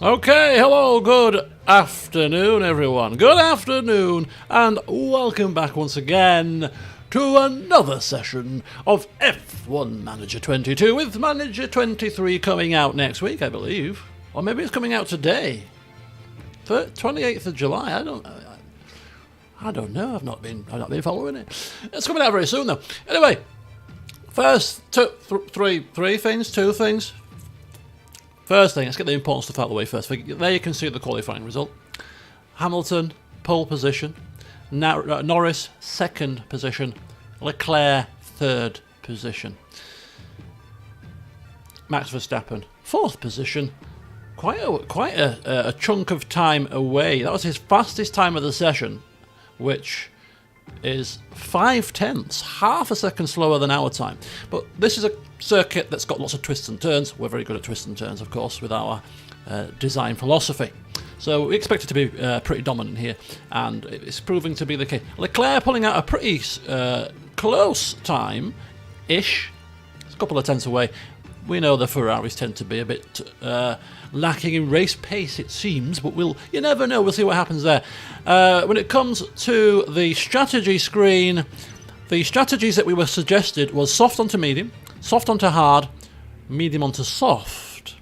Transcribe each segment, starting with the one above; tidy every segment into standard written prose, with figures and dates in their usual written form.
Okay, hello, good afternoon, everyone. Good afternoon, and welcome back once again to another session of F1 Manager 22, with Manager 23 coming out next week, I believe. Or maybe it's coming out today. 28th of July, I don't know, I've not been following it. It's coming out very soon, though. Anyway, first, two things. First thing, let's get the important stuff out of the way first. There you can see the qualifying result. Hamilton, pole position. Norris, second position. Leclerc, third position. Max Verstappen, fourth position. Quite a chunk of time away. That was his fastest time of the session, which is 0.5, half a second slower than our time. But this is a circuit that's got lots of twists and turns. We're very good at twists and turns, of course, with our design philosophy. So we expect it to be pretty dominant here, and it's proving to be the case. Leclerc pulling out a pretty close time-ish. It's a couple of tenths away. We know the Ferraris tend to be a bit lacking in race pace, it seems, but you never know. We'll see what happens there. When it comes to the strategy screen, the strategies that we were suggested was soft onto medium, soft onto hard, medium onto soft.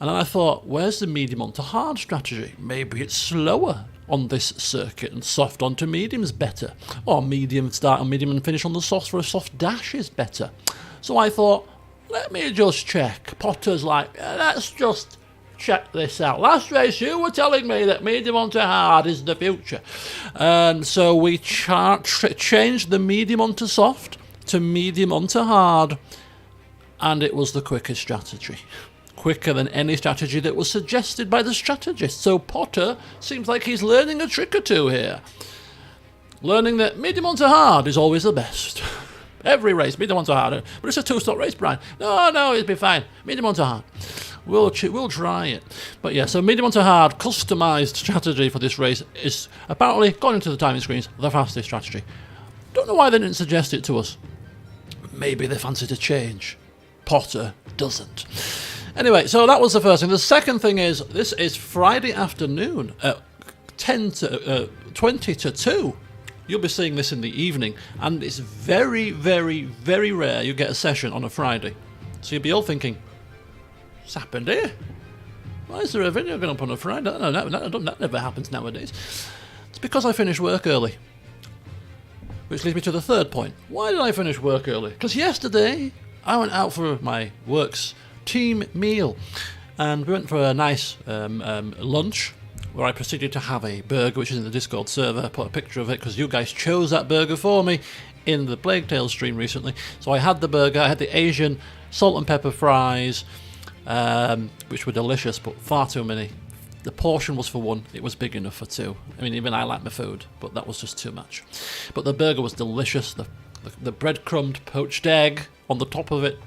And then I thought, where's the medium onto hard strategy? Maybe it's slower on this circuit and soft onto medium's better. Or medium start on medium and finish on the softs for a soft dash is better. So I thought, let me just check. Potter's like, let's just check this out. Last race, you were telling me that medium onto hard is the future. And so we changed the medium onto soft to medium onto hard. And it was the quickest strategy. Quicker than any strategy that was suggested by the strategist. So Potter seems like he's learning a trick or two here. Learning that medium onto hard is always the best. Every race, medium onto hard. But it's a two-stop race, Brian. No, it'll be fine. Medium onto hard. We'll try it. But yeah, so medium onto hard, customised strategy for this race is apparently, according to the timing screens, the fastest strategy. Don't know why they didn't suggest it to us. Maybe they fancy to change. Potter doesn't. Anyway, so that was the first thing. The second thing is, this is Friday afternoon at 20 to 2. You'll be seeing this in the evening, and it's very, very, very rare you get a session on a Friday. So you'll be all thinking, what's happened here? Why is there a video going up on a Friday? That never happens nowadays. It's because I finish work early. Which leads me to the third point. Why did I finish work early? Because yesterday, I went out for my work's team meal, and we went for a nice lunch, where I proceeded to have a burger, which is in the Discord server. I put a picture of it because you guys chose that burger for me in the Plague Tale stream recently. So I had the burger, I had the Asian salt and pepper fries, which were delicious, but far too many. The portion was for one, it was big enough for two. I mean, even I like my food, but that was just too much. But the burger was delicious. The breadcrumbed poached egg on the top of it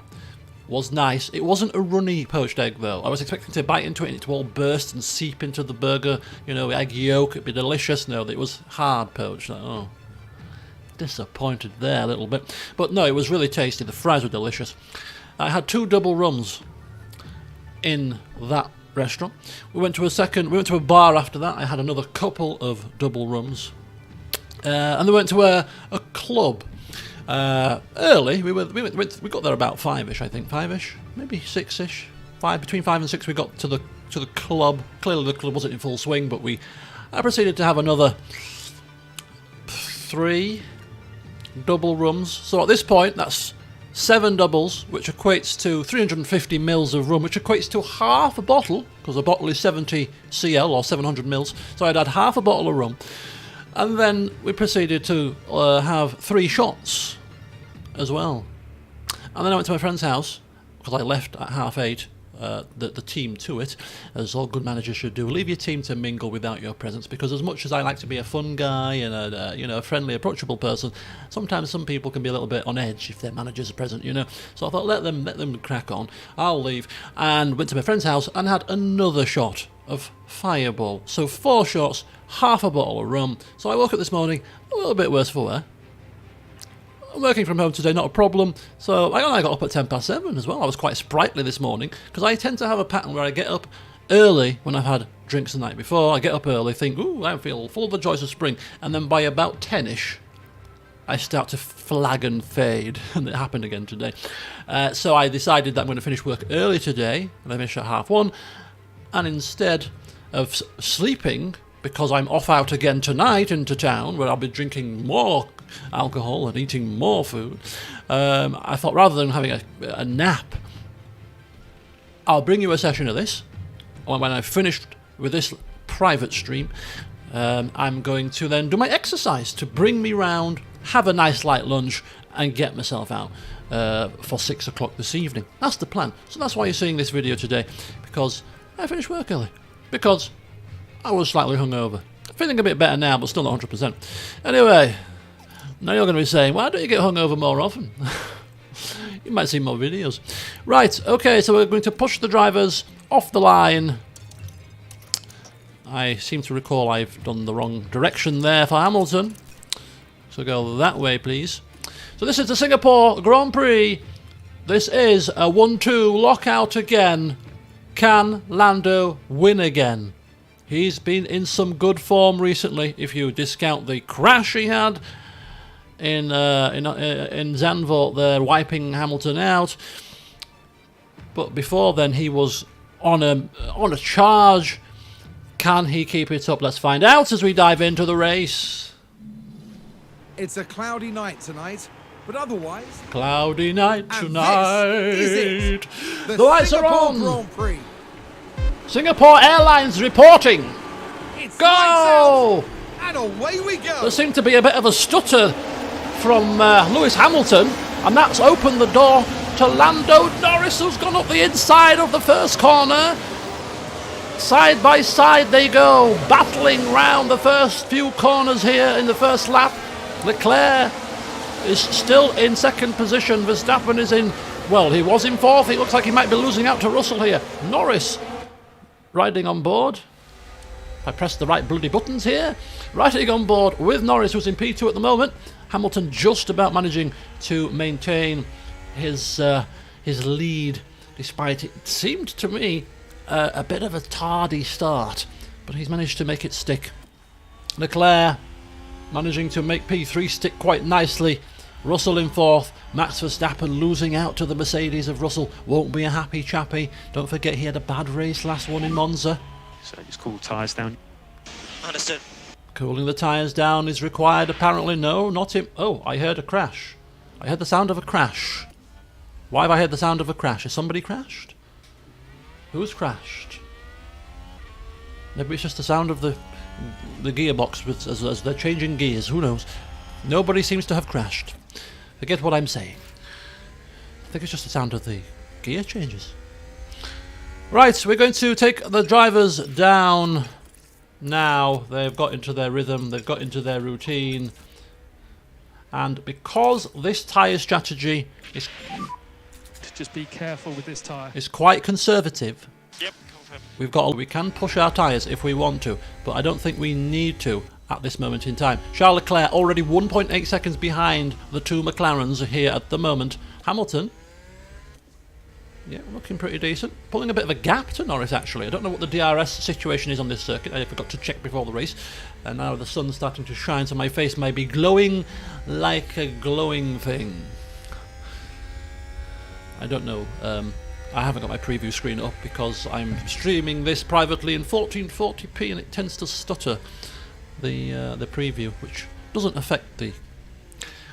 was nice. It wasn't a runny poached egg, though. I was expecting to bite into it and it to all burst and seep into the burger. You know, egg yolk, it'd be delicious. No, it was hard poached. Like, oh, disappointed there a little bit. But no, it was really tasty. The fries were delicious. I had 2 double rums in that restaurant. We went to a bar after that. I had another couple of double rums. And then we went to a club. Early, we got there about 5ish, I think, 5ish, maybe 6ish, between 5 and 6 we got to the club. Clearly the club wasn't in full swing, but I proceeded to have another 3 double rums. So at this point, that's 7 doubles, which equates to 350 mils of rum, which equates to half a bottle, because a bottle is 70 cl or 700 mils. So I'd had half a bottle of rum. And then we proceeded to have 3 shots as well. And then I went to my friend's house, because I left at 8:30, the team to it, as all good managers should do. Leave your team to mingle without your presence, because as much as I like to be a fun guy and a friendly, approachable person, sometimes some people can be a little bit on edge if their managers are present, So I thought, let them crack on. I'll leave. And went to my friend's house and had another shot of Fireball. So 4 shots, half a bottle of rum. So I woke up this morning a little bit worse for wear. I'm working from home today, not a problem. So I got up at 7:10 as well. I was quite sprightly this morning, because I tend to have a pattern where I get up early when I've had drinks the night before. I get up early, think, ooh, I feel full of the joys of spring, and then by about 10ish, I start to flag and fade, and it happened again today. So I decided that I'm going to finish work early today, and I finish at 1:30, and instead of sleeping, because I'm off out again tonight into town, where I'll be drinking more alcohol and eating more food, I thought rather than having a nap, I'll bring you a session of this. When I've finished with this private stream, I'm going to then do my exercise to bring me round, have a nice light lunch, and get myself out for 6 o'clock this evening. That's the plan. So that's why you're seeing this video today, because I finished work early. Because I was slightly hungover. Feeling a bit better now, but still not 100%. Anyway, now you're going to be saying, why don't you get hungover more often? You might see more videos. Right, okay, so we're going to push the drivers off the line. I seem to recall I've done the wrong direction there for Hamilton. So go that way, please. So this is the Singapore Grand Prix. This is a 1-2 lockout again. Can Lando win again? He's been in some good form recently, if you discount the crash he had in Zandvoort there, wiping Hamilton out. But before then, he was on a charge. Can he keep it up? Let's find out as we dive into the race. It's a cloudy night tonight, but otherwise... Cloudy night tonight. This is it. The lights are Singapore on. Grand Prix. Singapore Airlines reporting. It's Go! lights out, and away we go. There seemed to be a bit of a stutter from Lewis Hamilton, and that's opened the door to Lando Norris, who's gone up the inside of the first corner. Side by side they go, battling round the first few corners here in the first lap. Leclerc is still in second position. Verstappen is in, well, he was in fourth. It looks like he might be losing out to Russell here. Norris riding on board. I pressed the right bloody buttons here. Riding on board with Norris, who's in P2 at the moment. Hamilton just about managing to maintain his lead, despite it seemed to me a bit of a tardy start, but he's managed to make it stick. Leclerc managing to make P3 stick quite nicely. Russell in fourth. Max Verstappen losing out to the Mercedes of Russell. Won't be a happy chappy. Don't forget he had a bad race last one in Monza. So just cool tyres down. Understood. Cooling the tyres down is required apparently. No, not him. Oh, I heard a crash. I heard the sound of a crash. Why have I heard the sound of a crash? Has somebody crashed? Who's crashed? Maybe it's just the sound of the gearbox as they're changing gears. Who knows? Nobody seems to have crashed. Forget what I'm saying. I think it's just the sound of the gear changes. Right, we're going to take the drivers down now. They've got into their rhythm, they've got into their routine. And because this tyre strategy is... Just be careful with this tyre. It's quite conservative. Yep, confirm. We can push our tyres if we want to, but I don't think we need to at this moment in time. Charles Leclerc already 1.8 seconds behind the two McLarens here at the moment. Hamilton, yeah, looking pretty decent. Pulling a bit of a gap to Norris actually. I don't know what the DRS situation is on this circuit. I forgot to check before the race. And now the sun's starting to shine, so my face may be glowing like a glowing thing. I don't know. I haven't got my preview screen up because I'm streaming this privately in 1440p and it tends to stutter the preview, which doesn't affect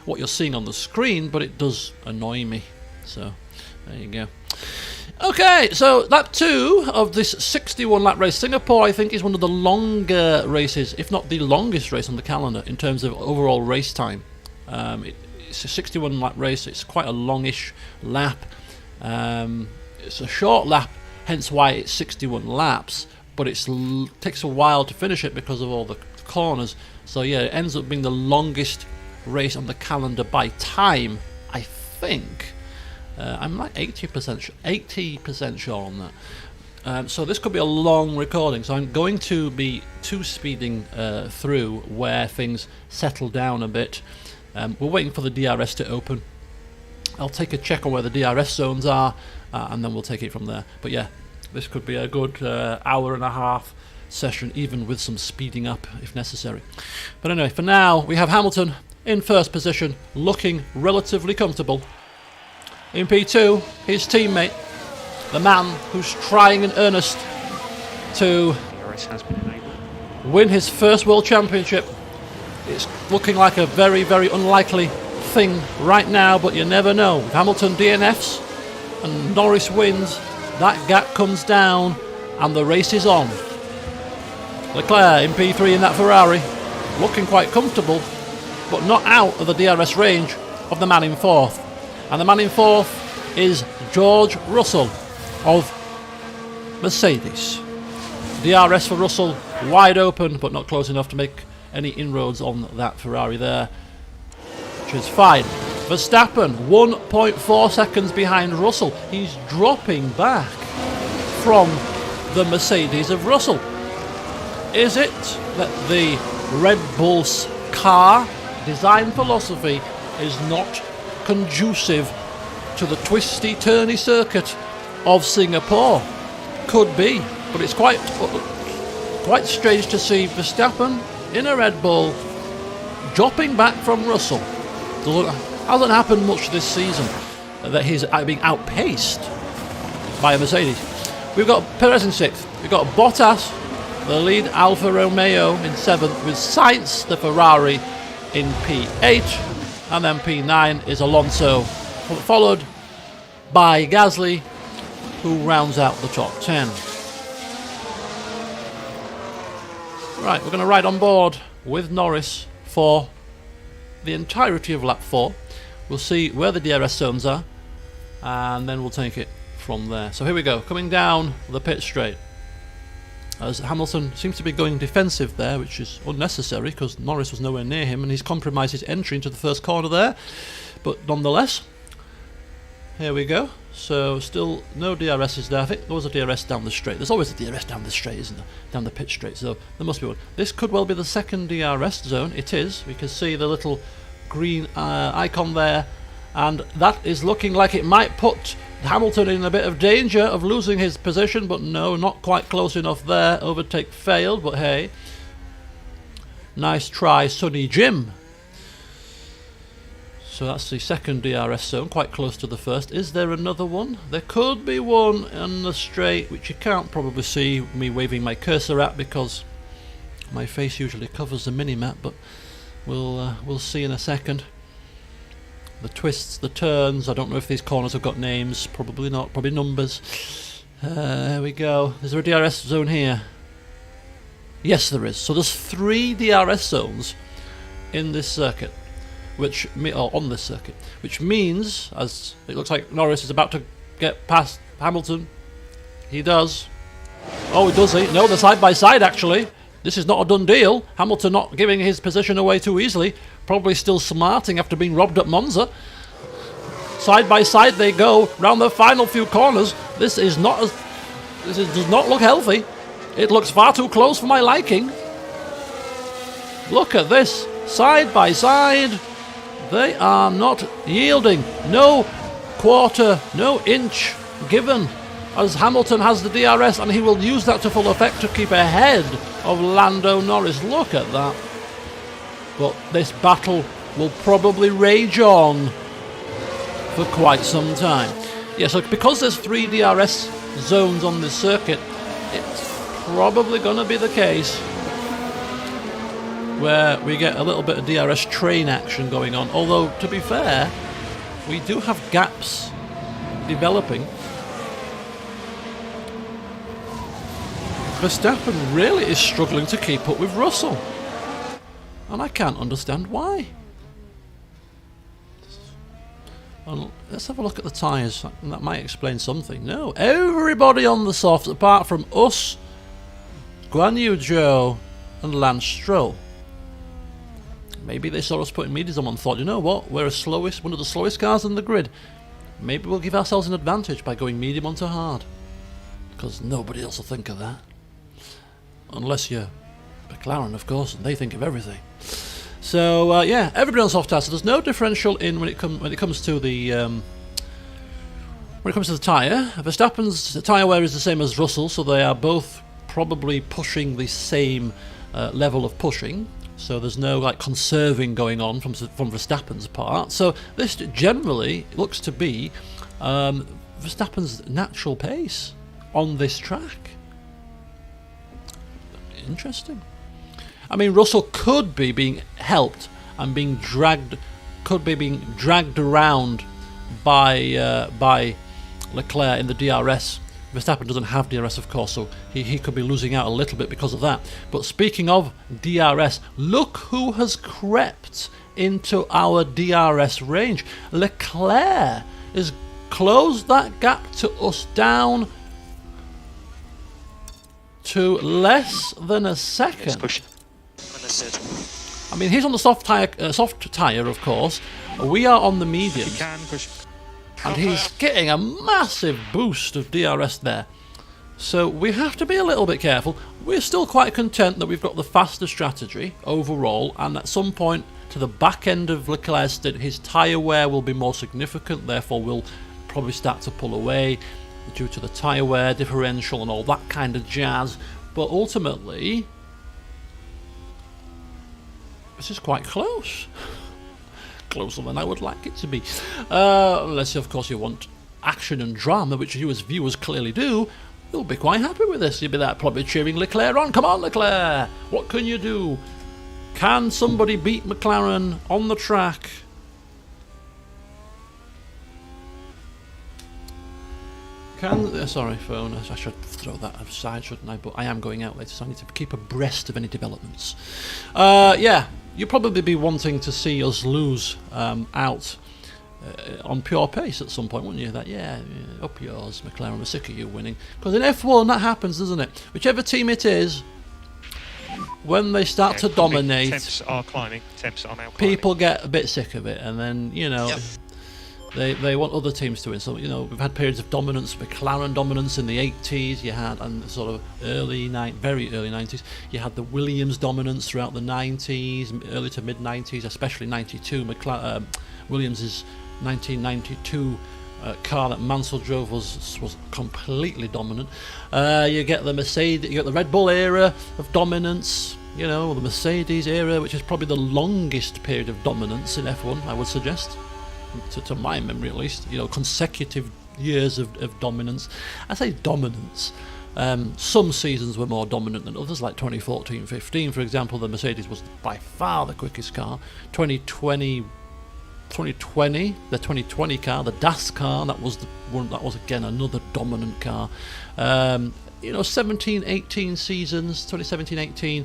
what you're seeing on the screen, but it does annoy me. So there you go. Okay, so lap 2 of this 61 lap race. Singapore, I think, is one of the longer races, if not the longest race on the calendar in terms of overall race time. It's a 61 lap race. It's quite a longish lap. It's a short lap, hence why it's 61 laps, but it takes a while to finish it because of all the corners. So yeah, it ends up being the longest race on the calendar by time, I think. I'm like 80% sure on that. So this could be a long recording, so I'm going to be two-speeding through where things settle down a bit. We're waiting for the DRS to open. I'll take a check on where the DRS zones are, and then we'll take it from there. But yeah, This could be a good hour and a half session, even with some speeding up if necessary. But anyway, for now, we have Hamilton in first position, looking relatively comfortable. In P2, his teammate, the man who's trying in earnest to DRS has been enabled. win his first World Championship. It's looking like a very, very unlikely thing right now, but you never know. If Hamilton DNFs and Norris wins, that gap comes down and the race is on. Leclerc in P3 in that Ferrari, looking quite comfortable, but not out of the DRS range of the man in fourth. And the man in fourth is George Russell of Mercedes. DRS for Russell wide open, but not close enough to make any inroads on that Ferrari there, which is fine. Verstappen 1.4 seconds behind Russell. He's dropping back from the Mercedes of Russell. Is it that the Red Bull's car design philosophy is not conducive to the twisty turny circuit of Singapore? Could be, but it's quite strange to see Verstappen in a Red Bull dropping back from Russell. Hasn't happened much this season that he's being outpaced by a Mercedes. We've got Perez in 6th. We've got Bottas, the lead Alfa Romeo, in 7th, with Sainz, the Ferrari, in P8. And then P9 is Alonso, followed by Gasly, who rounds out the top 10. Right, we're going to ride on board with Norris for the entirety of lap 4. We'll see where the DRS zones are, and then we'll take it from there. So here we go, coming down the pit straight, as Hamilton seems to be going defensive there, which is unnecessary because Norris was nowhere near him and he's compromised his entry into the first corner there. But nonetheless, here we go. So still no DRSs there. I think there was a DRS down the straight. There's always a DRS down the straight, isn't there? Down the pit straight. So there must be one. This could well be the second DRS zone. It is. We can see the little green icon there, and that is looking like it might put Hamilton in a bit of danger of losing his position, but no, not quite close enough there. Overtake failed, but hey, nice try, Sonny Jim. So that's the second DRS zone, quite close to the first. Is there another one? There could be one on the straight, which you can't probably see me waving my cursor at because my face usually covers the mini-map, but we'll see in a second. The twists, the turns, I don't know if these corners have got names, probably not, probably numbers. There we go. Is there a DRS zone here? Yes, there is. So there's 3 DRS zones in this circuit, on this circuit, which means, as it looks like Norris is about to get past Hamilton, he does. Oh, does he? No, they're side by side actually. This is not a done deal. Hamilton not giving his position away too easily. Probably still smarting after being robbed at Monza. Side by side they go round the final few corners. This does not look healthy. It looks far too close for my liking. Look at this. Side by side. They are not yielding. No quarter, no inch given, as Hamilton has the DRS and he will use that to full effect to keep ahead of Lando Norris. Look at that. But this battle will probably rage on for quite some time. Yeah, so because there's 3 DRS zones on this circuit, it's probably going to be the case where we get a little bit of DRS train action going on. Although, to be fair, we do have gaps developing. Verstappen really is struggling to keep up with Russell, and I can't understand why. Let's have a look at the tyres, and that might explain something. No, everybody on the softs apart from us, Guan Yu Zhou and Lance Stroll. Maybe they saw us putting mediums on and thought, you know what, we're one of the slowest cars on the grid. Maybe we'll give ourselves an advantage by going medium onto hard, because nobody else will think of that. Unless you're McLaren, of course, and they think of everything. So yeah, everybody on soft tires. So there's no differential in when it comes to the When it comes to the tyre, Verstappen's tyre wear is the same as Russell, so they are both probably pushing the same level of pushing. So there's no like conserving going on from Verstappen's part. So this generally looks to be Verstappen's natural pace on this track. Interesting. I mean, Russell could be being helped and being dragged around by Leclerc in the DRS. Verstappen doesn't have DRS, of course, so he could be losing out a little bit because of that. But speaking of DRS, look who has crept into our DRS range. Leclerc has closed that gap to us down to less than a Let's second. push. Understood. I mean, he's on the soft tyre, of course. We are on the medium. You can push. And he's getting a massive boost of DRS there. So we have to be a little bit careful. We're still quite content that we've got the faster strategy overall, and at some point to the back end of Leclerc's stint, his tyre wear will be more significant, therefore we'll probably start to pull away due to the tyre wear differential and all that kind of jazz. But ultimately, this is quite close. Closer than I would like it to be. Unless, of course, you want action and drama, which you as viewers clearly do, you'll be quite happy with this. You'll be there probably cheering Leclerc on. Come on, Leclerc! What can you do? Can somebody beat McLaren on the track? Sorry, phone. I should throw that aside, shouldn't I? But I am going out later, so I need to keep abreast of any developments. Yeah, you'll probably be wanting to see us lose out on pure pace at some point, wouldn't you? That, yeah, up yours, McLaren, we're sick of you winning. Because in F1, that happens, doesn't it? Whichever team it is, when they start to dominate, Temps are climbing. Temps are now climbing. people get a bit sick of it, and then, you know... Yep. They want other teams to win. So, you know, we've had periods of dominance, McLaren dominance in the 80s, you had, and sort of very early 90s, you had the Williams dominance throughout the 90s, early to mid 90s, especially 92. Williams' 1992 car that Mansell drove was completely dominant. You get the Mercedes, you get the Red Bull era of dominance, you know, the Mercedes era, which is probably the longest period of dominance in F1, I would suggest. To my memory at least, you know, consecutive years of dominance. I say dominance. Some seasons were more dominant than others, like 2014-15, for example. The Mercedes was by far the quickest car. 2020, the 2020 car, the DAS car, that was again another dominant car. You know, 17-18 seasons, 2017-18.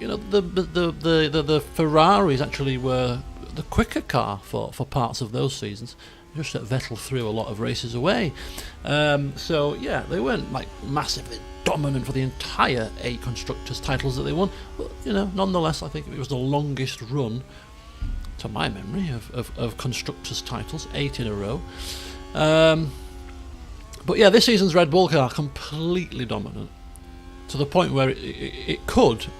You know, the Ferraris actually were the quicker car for parts of those seasons. Just that Vettel threw a lot of races away. So yeah, they weren't like massively dominant for the entire 8 constructors titles that they won, but you know, nonetheless, I think it was the longest run, to my memory, of constructors titles, 8 in a row. But yeah, this season's Red Bull car completely dominant, to the point where it could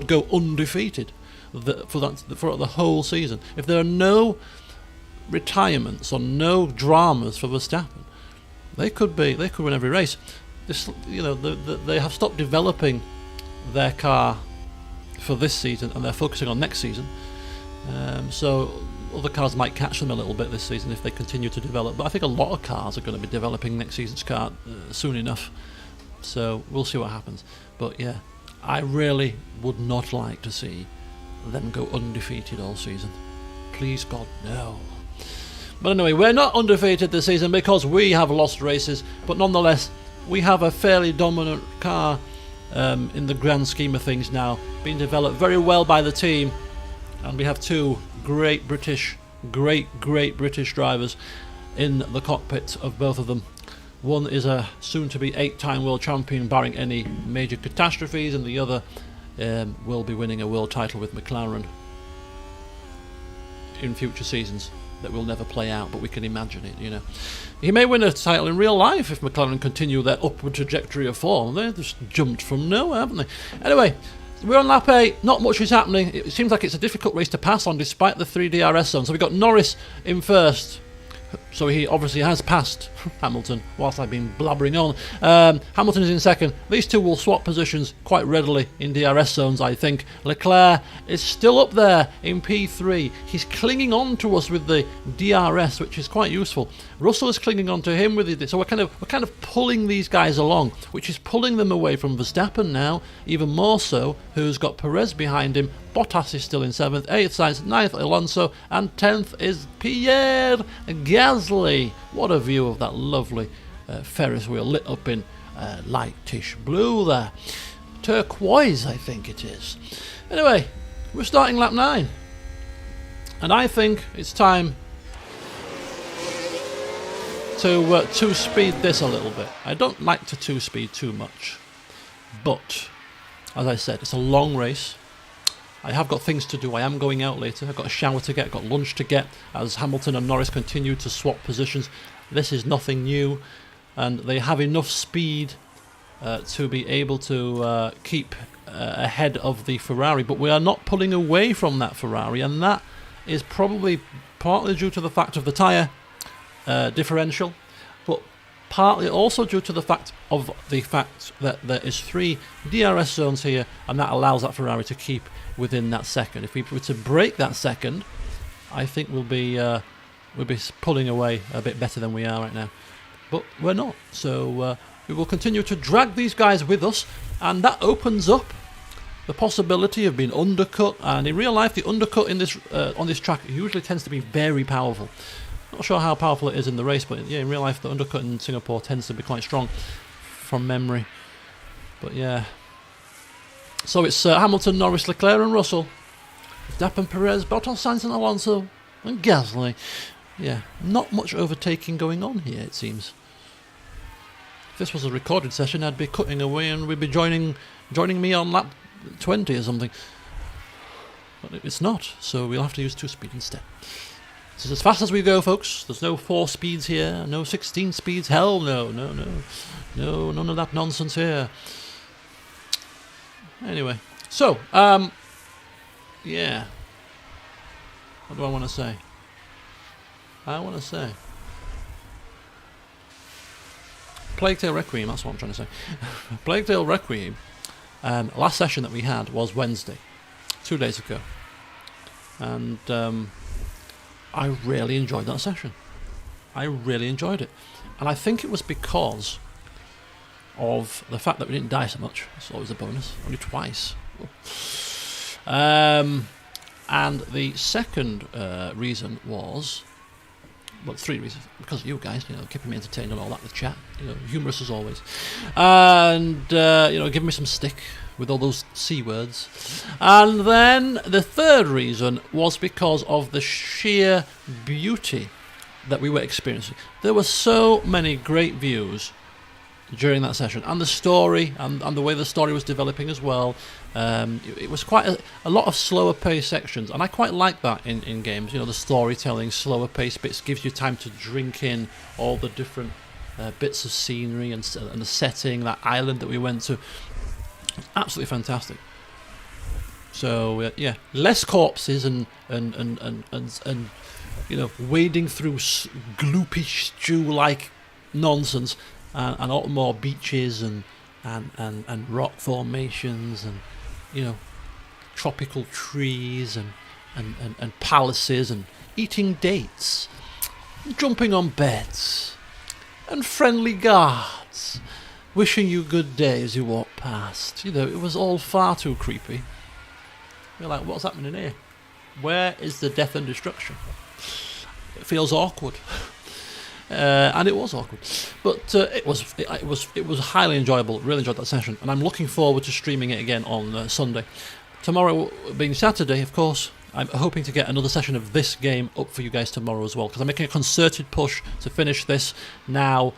go undefeated for the whole season. If there are no retirements or no dramas for Verstappen, they could win every race. You know, they have stopped developing their car for this season, and they're focusing on next season. So other cars might catch them a little bit this season if they continue to develop. But I think a lot of cars are going to be developing next season's car soon enough. So we'll see what happens. But yeah, I really would not like to see them go undefeated all season. Please God, no. But anyway, we're not undefeated this season because we have lost races, but nonetheless we have a fairly dominant car in the grand scheme of things now, being developed very well by the team, and we have 2 great British drivers in the cockpit of both of them. One is a soon-to-be 8-time world champion, barring any major catastrophes, and the other will be winning a world title with McLaren in future seasons that will never play out, but we can imagine it, you know. He may win a title in real life if McLaren continue their upward trajectory of form. They just jumped from nowhere, haven't they? Anyway, we're on lap 8, not much is happening. It seems like it's a difficult race to pass on despite the 3 DRS zones. So we've got Norris in first, So he obviously has passed Hamilton whilst I've been blabbering on. Hamilton is in second. These two will swap positions quite readily in DRS zones, I think. Leclerc is still up there in P3. He's clinging on to us with the DRS, which is quite useful. Russell is clinging on to him with it. So we're kind of pulling these guys along, which is pulling them away from Verstappen now, even more so, who's got Perez behind him. Bottas is still in 7th, 8th Sainz, 9th Alonso, and 10th is Pierre Gasly. What a view of that lovely Ferris wheel lit up in lightish blue there. Turquoise, I think it is. Anyway, we're starting lap 9. And I think it's time to two-speed this a little bit. I don't like to two-speed too much. But, as I said, it's a long race. I have got things to do. I am going out later. I've got a shower to get, I've got lunch to get, as Hamilton and Norris continue to swap positions. This is nothing new, and they have enough speed to be able to keep ahead of the Ferrari, but we are not pulling away from that Ferrari, and that is probably partly due to the fact of the tyre differential, but partly also due to the fact that there is 3 DRS zones here, and that allows that Ferrari to keep within that second. If we were to break that second, I think we'll be pulling away a bit better than we are right now, but we're not. So we will continue to drag these guys with us, and that opens up the possibility of being undercut. And in real life, the undercut in this on this track usually tends to be very powerful. Not sure how powerful it is in the race, but yeah, in real life, the undercut in Singapore tends to be quite strong from memory. But yeah. So it's Hamilton, Norris, Leclerc and Russell. Verstappen, Perez, Bottas, Sainz and Alonso and Gasly. Yeah, not much overtaking going on here, it seems. If this was a recorded session, I'd be cutting away and we'd be joining me on lap 20 or something. But it's not, so we'll have to use 2-speed instead. This is as fast as we go, folks. There's no 4 speeds here, no 16 speeds. Hell no, none of that nonsense here. Anyway, so, yeah. What do I want to say? Plague Tale Requiem, that's what I'm trying to say. Plague Tale Requiem, last session that we had was Wednesday, 2 days ago. And I really enjoyed that session. I really enjoyed it. And I think it was because of the fact that we didn't die so much. It's always a bonus. Only twice. And the second reason was, well, 3 reasons. Because of you guys, keeping me entertained and all that with chat. Humorous as always. And, giving me some stick with all those C words. And then the third reason was because of the sheer beauty that we were experiencing. There were so many great views during that session, and the story and the way the story was developing as well. It was quite a lot of slower paced sections, and I quite like that in games. The storytelling, slower paced bits gives you time to drink in all the different bits of scenery and the setting, that island that we went to. Absolutely fantastic. So yeah, less corpses and wading through gloopy stew like nonsense, and a lot more beaches and rock formations and tropical trees and palaces and eating dates, jumping on beds and friendly guards wishing you good day as you walk past. It was all far too creepy. You're like, what's happening here? Where is the death and destruction? It feels awkward. And it was awkward, but it was highly enjoyable. Really enjoyed that session, and I'm looking forward to streaming it again on Sunday. Tomorrow being Saturday, of course, I'm hoping to get another session of this game up for you guys tomorrow as well, because I'm making a concerted push to finish this now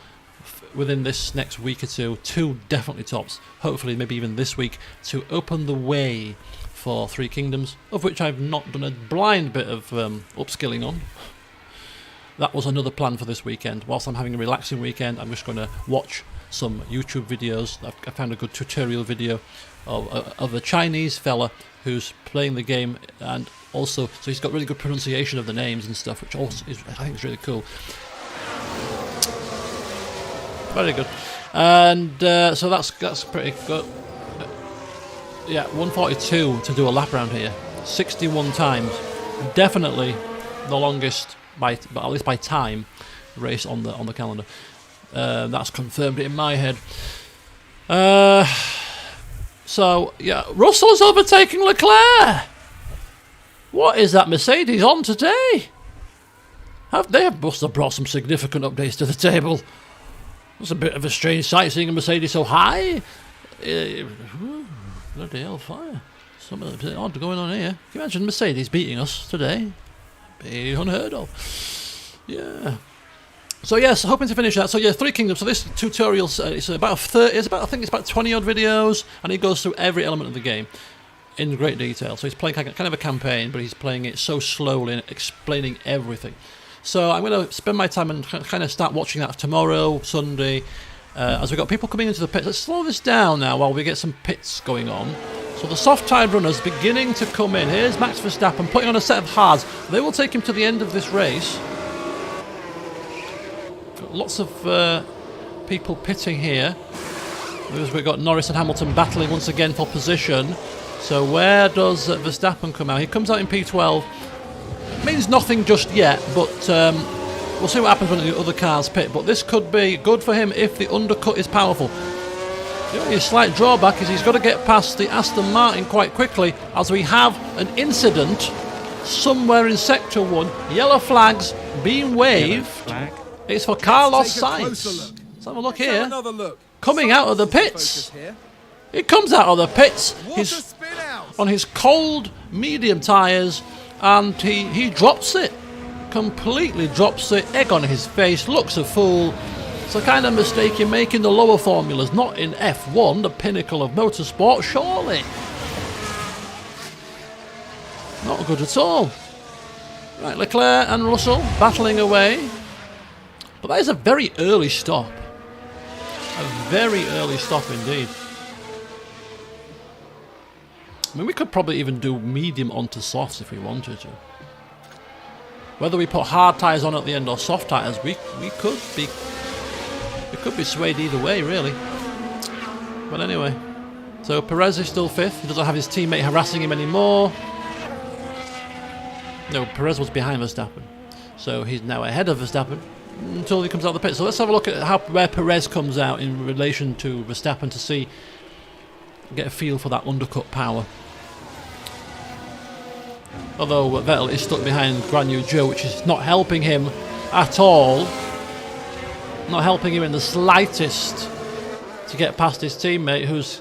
within this next week or two definitely tops, hopefully maybe even this week, to open the way for Three Kingdoms, of which I've not done a blind bit of upskilling on. That was another plan for this weekend. Whilst I'm having a relaxing weekend, I'm just going to watch some YouTube videos. I found a good tutorial video of a Chinese fella who's playing the game, and also, so he's got really good pronunciation of the names and stuff, which also is, I think is really cool. Very good. And so that's pretty good. Yeah, 142 to do a lap round here. 61 times. Definitely the longest, but at least by time, race on the calendar. That's confirmed in my head. So, yeah, Russell's overtaking Leclerc. What is that Mercedes on today? They must have brought some significant updates to the table. It's a bit of a strange sight seeing a Mercedes so high. Bloody hellfire. Something odd going on here. Can you imagine Mercedes beating us today? Be unheard of. Yeah. So yes, hoping to finish that. So yeah, Three Kingdoms. So this tutorial it's about 30. I think it's about 20 odd videos, and he goes through every element of the game in great detail. So he's playing kind of a campaign, but he's playing it so slowly and explaining everything. So I'm going to spend my time and kind of start watching that tomorrow, Sunday, as we've got people coming into the pits. Let's slow this down now while we get some pits going on. So the soft-tyred runners beginning to come in. Here's Max Verstappen putting on a set of hards. They will take him to the end of this race. Got lots of people pitting here. We've got Norris and Hamilton battling once again for position. So where does Verstappen come out? He comes out in P12. Means nothing just yet, but we'll see what happens when the other cars pit. But this could be good for him if the undercut is powerful. The only slight drawback is he's got to get past the Aston Martin quite quickly, as we have an incident somewhere in Sector 1. Yellow flags being waved. Flag. It's for Carlos Take a closer Sainz. look. Let's have a look Let's have here. another look. Coming out of the Focus pits. here. He comes out of the pits. What a He's spin out. on his cold medium tyres, and he drops it. Completely drops it. Egg on his face. Looks a fool. It's the kind of mistake you make in the lower formulas, not in F1, the pinnacle of motorsport, surely. Not good at all. Right, Leclerc and Russell battling away. But that is a very early stop. A very early stop indeed. I mean, we could probably even do medium onto softs if we wanted to. Whether we put hard tyres on at the end or soft tyres, we could be swayed either way, really. But anyway, so Perez is still fifth. He doesn't have his teammate harassing him anymore. No, Perez was behind Verstappen, so he's now ahead of Verstappen until he comes out of the pit. So let's have a look at where Perez comes out in relation to Verstappen to get a feel for that undercut power. Although Vettel is stuck behind Guan Yu Zhou, which is not helping him at all. Not helping him in the slightest to get past his teammate who's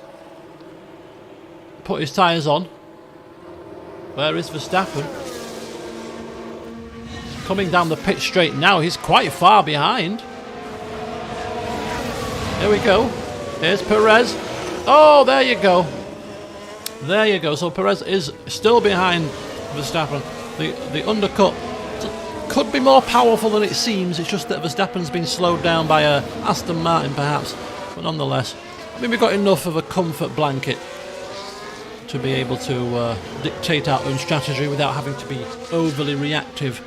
put his tyres on. Where is Verstappen? Coming down the pit straight now, he's quite far behind. Here we go. Here's Perez. Oh, there you go. There you go. So Perez is still behind Verstappen. The undercut could be more powerful than it seems. It's just that Verstappen's been slowed down by a Aston Martin, perhaps. But nonetheless, I mean, we've got enough of a comfort blanket to be able to dictate our own strategy without having to be overly reactive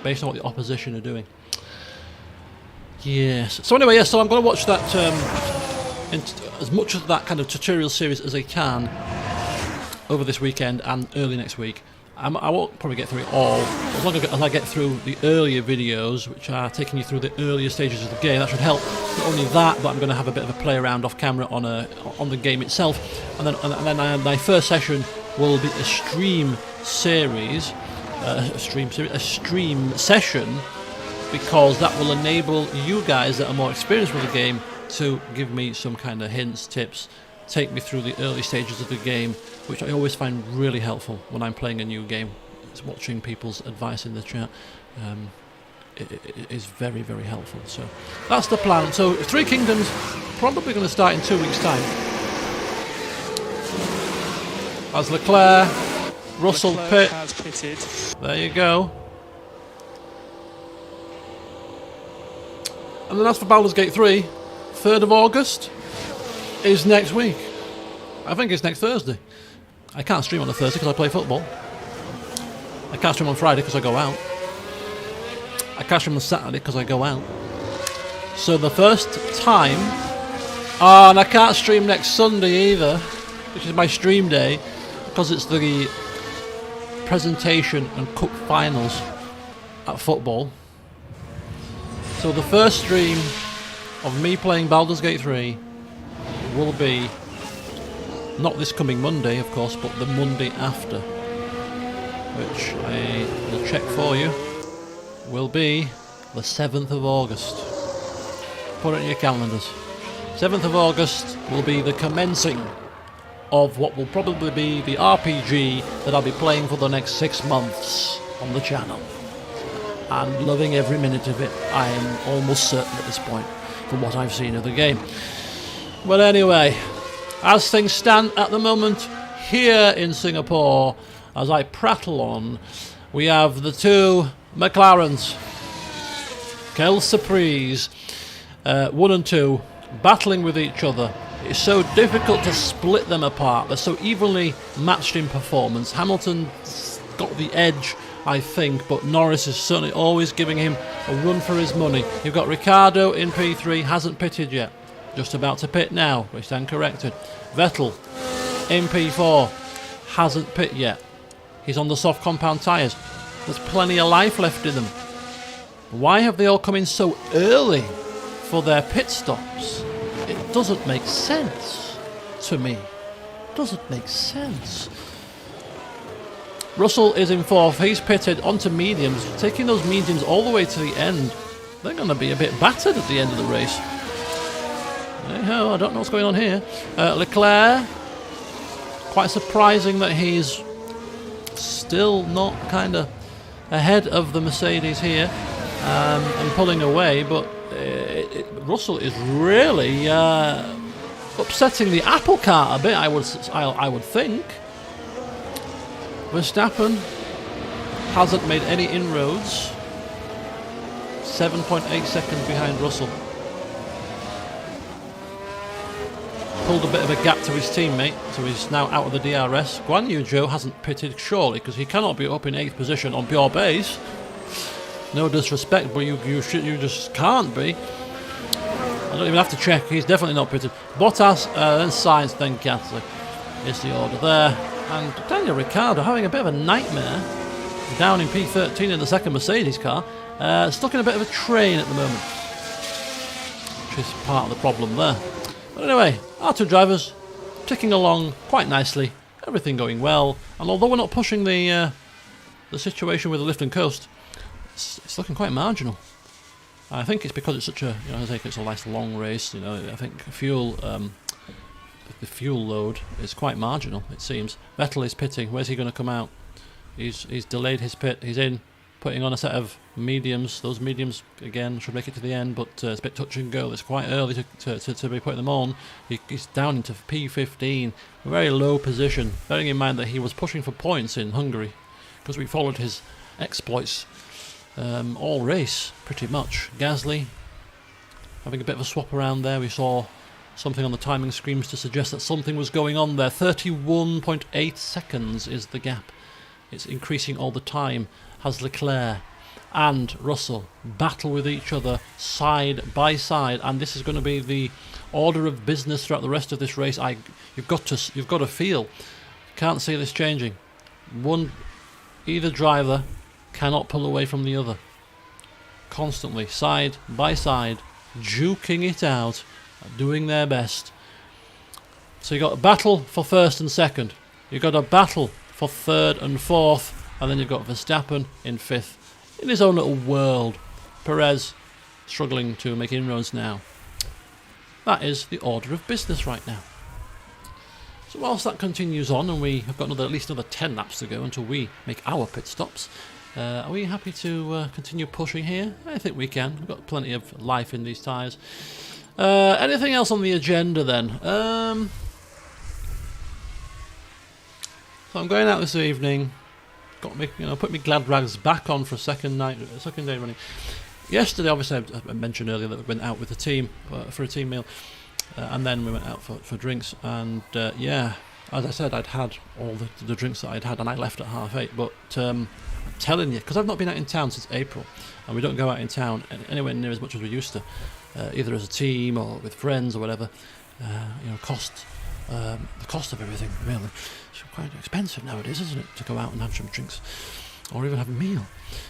based on what the opposition are doing. Yes. So anyway, yes. So I'm going to watch that as much of that kind of tutorial series as I can over this weekend and early next week. I won't probably get through it all. As long as I get through the earlier videos, which are taking you through the earlier stages of the game, that should help. Not only that, but I'm going to have a bit of a play around off camera on the game itself, and then my first session will be a stream series, a stream session, because that will enable you guys that are more experienced with the game to give me some kind of hints, tips, take me through the early stages of the game, which I always find really helpful when I'm playing a new game. It's watching people's advice in the chat. It is very, very helpful. So that's the plan. So Three Kingdoms probably going to start in 2 weeks' time. As Leclerc, Russell pit. Has pitted. There you go. And then as for Baldur's Gate 3, 3rd of August is next week. I think it's next Thursday. I can't stream on a Thursday because I play football. I can't stream on Friday because I go out. I can't stream on Saturday because I go out. So the first time, and I can't stream next Sunday either, which is my stream day, because it's the presentation and cup finals at football. So the first stream of me playing Baldur's Gate 3 will be not this coming Monday, of course, but the Monday after, which I will check for you, will be the 7th of August. Put it in your calendars. 7th of August will be the commencing of what will probably be the RPG that I'll be playing for the next 6 months on the channel. I'm loving every minute of it. I am almost certain at this point, from what I've seen of the game. But anyway, as things stand at the moment here in Singapore, as I prattle on, we have the two McLarens, Quelle Surprise, 1 and 2, battling with each other. It's so difficult to split them apart. They're so evenly matched in performance. Hamilton's got the edge, I think, but Norris is certainly always giving him a run for his money. You've got Ricciardo in P3, hasn't pitted yet. Just about to pit now, which stand corrected. Vettel in P4, hasn't pit yet. He's on the soft compound tyres. There's plenty of life left in them. Why have they all come in so early for their pit stops? It doesn't make sense to me. Doesn't make sense. Russell is in 4th. He's pitted onto mediums, taking those mediums all the way to the end. They're going to be a bit battered at the end of the race. I don't know what's going on here. Leclerc, quite surprising that he's still not kind of ahead of the Mercedes here and pulling away, but Russell is really upsetting the apple cart a bit, I would think. Verstappen hasn't made any inroads. 7.8 seconds behind Russell. Pulled a bit of a gap to his teammate, so he's now out of the DRS. Guan Yu Zhou hasn't pitted, surely, because he cannot be up in 8th position on pure base. No disrespect, but you just can't be. I don't even have to check. He's definitely not pitted. Bottas, then Sainz, then Gasly is the order there. And Daniel Ricciardo having a bit of a nightmare down in P13 in the second Mercedes car. Stuck in a bit of a train at the moment, which is part of the problem there. But anyway, our two drivers ticking along quite nicely. Everything going well. And although we're not pushing the situation with the lift and coast, it's looking quite marginal. I think it's because it's such a, I think it's a nice long race. I think the fuel load is quite marginal. It seems. Vettel is pitting. Where's he going to come out? He's delayed his pit. He's in, putting on a set of mediums. Those mediums again should make it to the end, but it's a bit touch and go. It's quite early to be putting them on. He's down into P15, a very low position. Bearing in mind that he was pushing for points in Hungary, because we followed his exploits all race pretty much. Gasly having a bit of a swap around there. We saw something on the timing screens to suggest that something was going on there. 31.8 seconds is the gap. It's increasing all the time. Has Leclerc and Russell battle with each other side by side, and this is going to be the order of business throughout the rest of this race. You've got to feel. Can't see this changing. Either driver cannot pull away from the other. Constantly, side by side, duking it out, doing their best. So you've got a battle for 1st and 2nd. You've got a battle for 3rd and 4th. And then you've got Verstappen in 5th. In his own little world. Perez struggling to make inroads now. That is the order of business right now. So whilst that continues on, and we have got at least another 10 laps to go until we make our pit stops, are we happy to continue pushing here? I think we can. We've got plenty of life in these tyres. Anything else on the agenda then? So I'm going out this evening. Got me, put my glad rags back on for a second day running. Yesterday, obviously, I mentioned earlier that we went out with the team for a team meal, and then we went out for drinks. And yeah, as I said, I'd had all the drinks that I'd had, and I left at 8:30. But I'm telling you, because I've not been out in town since April, and we don't go out in town anywhere near as much as we used to, either as a team or with friends or whatever. You know, the cost of everything really. It's quite expensive nowadays, isn't it, to go out and have some drinks, or even have a meal.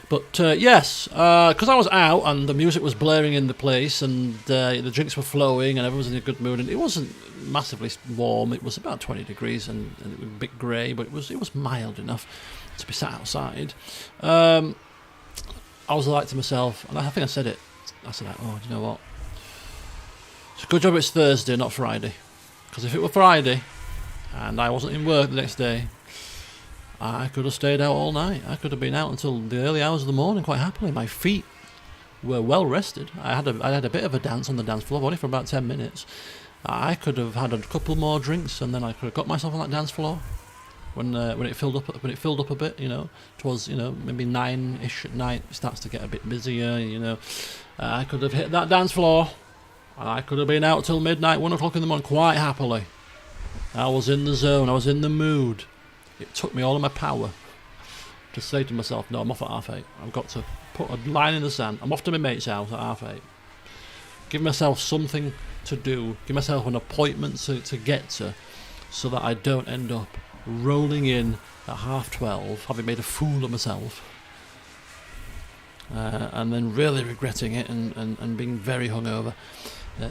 But yes, because I was out and the music was blaring in the place, and the drinks were flowing, and everyone was in a good mood, and it wasn't massively warm. It was about 20 degrees, and it was a bit grey, but it was mild enough to be sat outside. I was like to myself, and I think I said it. I said, "Oh, do you know what? It's a good job it's Thursday, not Friday, because if it were Friday, and I wasn't in work the next day, I could have stayed out all night. I could have been out until the early hours of the morning quite happily. My feet were well rested. I had a bit of a dance on the dance floor, only for about 10 minutes. I could have had a couple more drinks, and then I could have got myself on that dance floor when it filled up a bit. You know, towards maybe 9ish at night. It starts to get a bit busier. You know, I could have hit that dance floor, and I could have been out till midnight, 1 o'clock in the morning, quite happily. I was in the zone. I was in the mood. It took me all of my power to say to myself, no, I'm off at 8:30. I've got to put a line in the sand. I'm off to my mate's house at 8:30. Give myself something to do. Give myself an appointment to get to, so that I don't end up rolling in at 12:30, having made a fool of myself, and then really regretting it and being very hungover.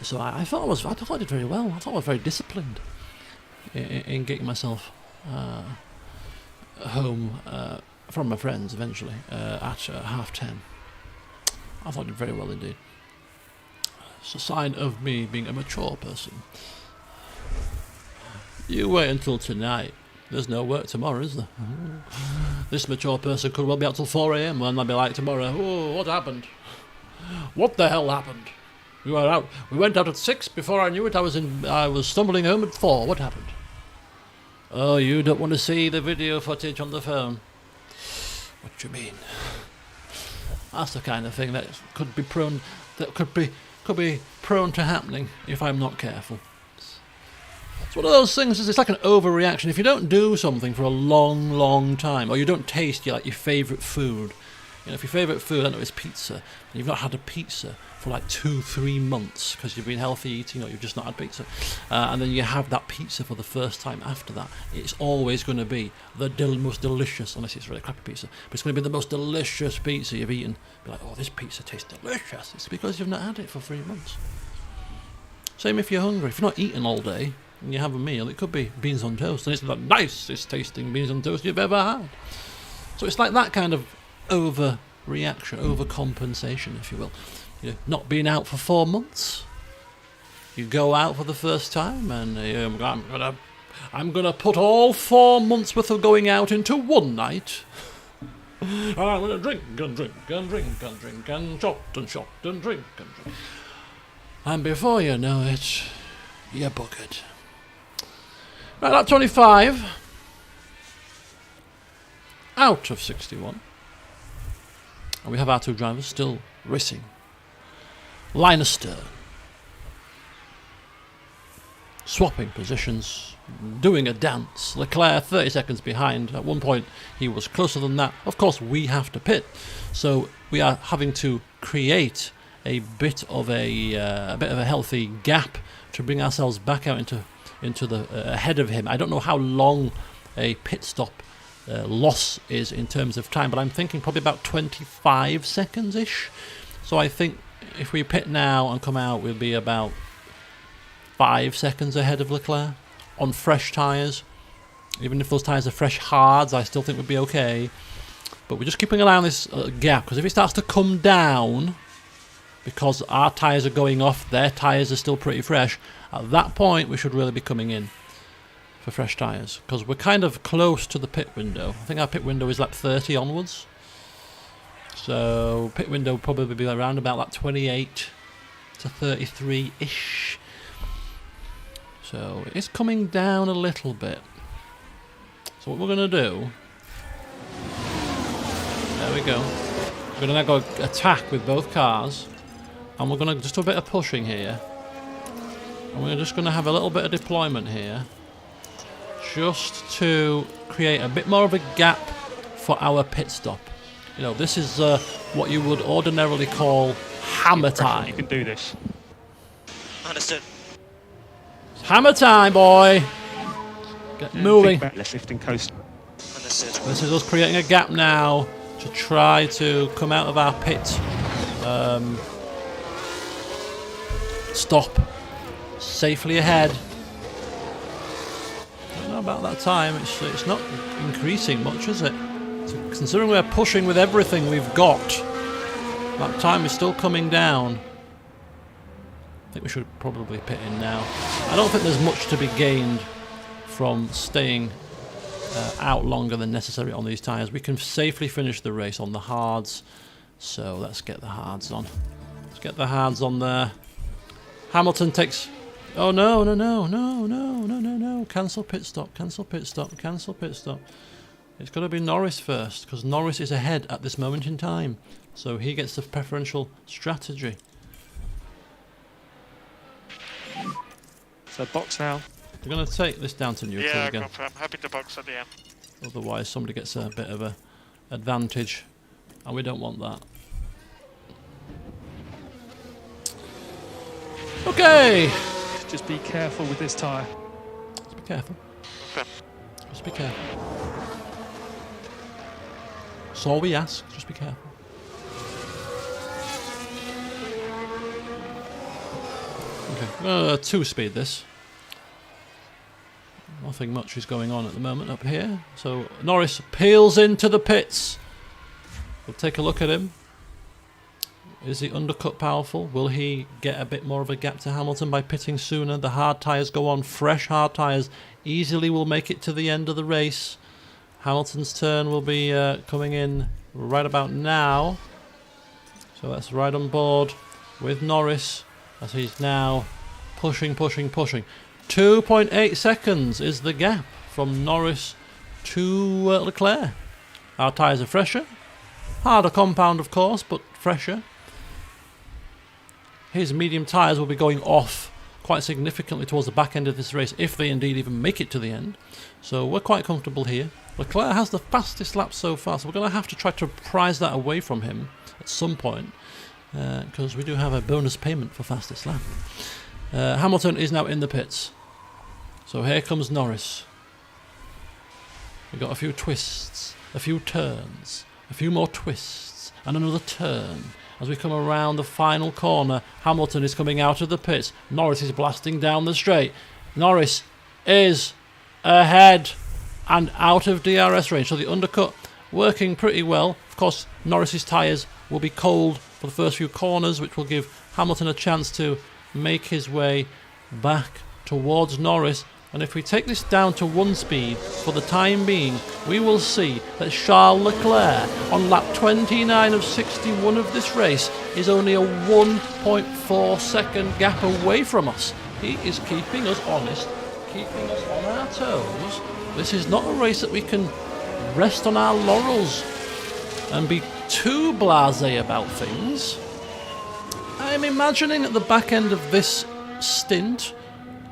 So I thought I did very well. I thought I was very disciplined in getting myself home from my friends eventually at 10:30. I thought I did very well indeed. It's a sign of me being a mature person. You wait until tonight. There's no work tomorrow, is there? This mature person could well be out till 4 a.m. when I'll be like tomorrow, oh, what happened? What the hell happened? We were out. We went out at 6. Before I knew it, I was stumbling home at 4. What happened? Oh, you don't want to see the video footage on the phone. What do you mean? That's the kind of thing that could be prone to happening if I'm not careful. It's one of those things. It's like an overreaction. If you don't do something for a long, long time, or you don't taste your favourite food. If your favourite food, I don't know, is pizza, and you've not had a pizza for like 2-3 months because you've been healthy eating, or you've just not had pizza, and then you have that pizza for the first time after that, it's always going to be the most delicious, unless it's really crappy pizza, but it's going to be the most delicious pizza you've eaten. Be like, oh, this pizza tastes delicious. It's because you've not had it for 3 months. Same if you're hungry. If you're not eating all day and you have a meal, it could be beans on toast, and it's the nicest tasting beans on toast you've ever had. So it's like that kind of overreaction, overcompensation, if you will. Not being out for 4 months. You go out for the first time, and I'm gonna put all 4 months worth of going out into one night. And I'm gonna drink and drink and drink and drink and shot and shot and drink and drink. And before you know it, you're buggered. Right, lap 25. Out of 61. And we have our two drivers still racing. Line astern. Swapping positions. Doing a dance. Leclerc 30 seconds behind. At one point he was closer than that. Of course we have to pit. So we are having to create a bit of a healthy gap to bring ourselves back out into the ahead of him. I don't know how long a pit stop loss is in terms of time, but I'm thinking probably about 25 seconds ish. So I think if we pit now and come out, we'll be about 5 seconds ahead of Leclerc on fresh tyres. Even if those tyres are fresh hards, I still think we'd be okay. But we're just keeping an eye on this gap, because if it starts to come down, because our tyres are going off, their tyres are still pretty fresh, at that point we should really be coming in for fresh tyres, because we're kind of close to the pit window. I think our pit window is like 30 onwards, so pit window will probably be around about like 28 to 33 ish. So it's coming down a little bit. So what we're going to do, there we go, we're going to now go attack with both cars, and we're going to just do a bit of pushing here, and we're just going to have a little bit of deployment here. just to create a bit more of a gap for our pit stop. You know, this is what you would ordinarily call hammer You time. can do this. Understood. Hammer time, boy! Get moving. Let's lift and coast. Understood. This is us creating a gap now to try to come out of our pit stop safely ahead. I don't know about that time. It's not increasing much, is it? So considering we're pushing with everything we've got, that time is still coming down. I think we should probably pit in now. I don't think there's much to be gained from staying out longer than necessary on these tyres. We can safely finish the race on the hards, so let's get the hards on. Let's get the hards on there. Hamilton takes... Oh no, no, no, no, no, no, no, no. Cancel pit stop, cancel pit stop, cancel pit stop. It's got to be Norris first, because Norris is ahead at this moment in time. So he gets the preferential strategy. So box now. We're going to take this down to neutral Yeah, again. confirm. Happy to box at the end. Otherwise somebody gets a bit of a advantage, and we don't want that. Okay, Just be careful with this tyre. just be careful. Confirm. Just be careful. That's all we ask, just be careful. Okay, we're going to two-speed this. Nothing much is going on at the moment up here. So Norris peels into the pits. We'll take a look at him. Is the undercut powerful? Will he get a bit more of a gap to Hamilton by pitting sooner? The hard tyres go on. Fresh hard tyres easily will make it to the end of the race. Hamilton's turn will be coming in right about now. So let's ride on board with Norris as he's now pushing, pushing, pushing. 2.8 seconds is the gap from Norris to Leclerc. Our tyres are fresher. Harder compound, of course, but fresher. His medium tyres will be going off quite significantly towards the back end of this race, if they indeed even make it to the end. So we're quite comfortable here. Leclerc has the fastest lap so far, so we're going to have to try to prize that away from him at some point, because we do have a bonus payment for fastest lap. Hamilton is now in the pits. So here comes Norris. We've got a few twists, a few turns, a few more twists, and another turn. As we come around the final corner, Hamilton is coming out of the pits. Norris is blasting down the straight. Norris is ahead and out of DRS range. So the undercut working pretty well. Of course, Norris's tyres will be cold for the first few corners, which will give Hamilton a chance to make his way back towards Norris. And if we take this down to 1 speed for the time being, we will see that Charles Leclerc on lap 29 of 61 of this race is only a 1.4 second gap away from us. He is keeping us honest, keeping us on our toes. This is not a race that we can rest on our laurels and be too blasé about things. I'm imagining at the back end of this stint,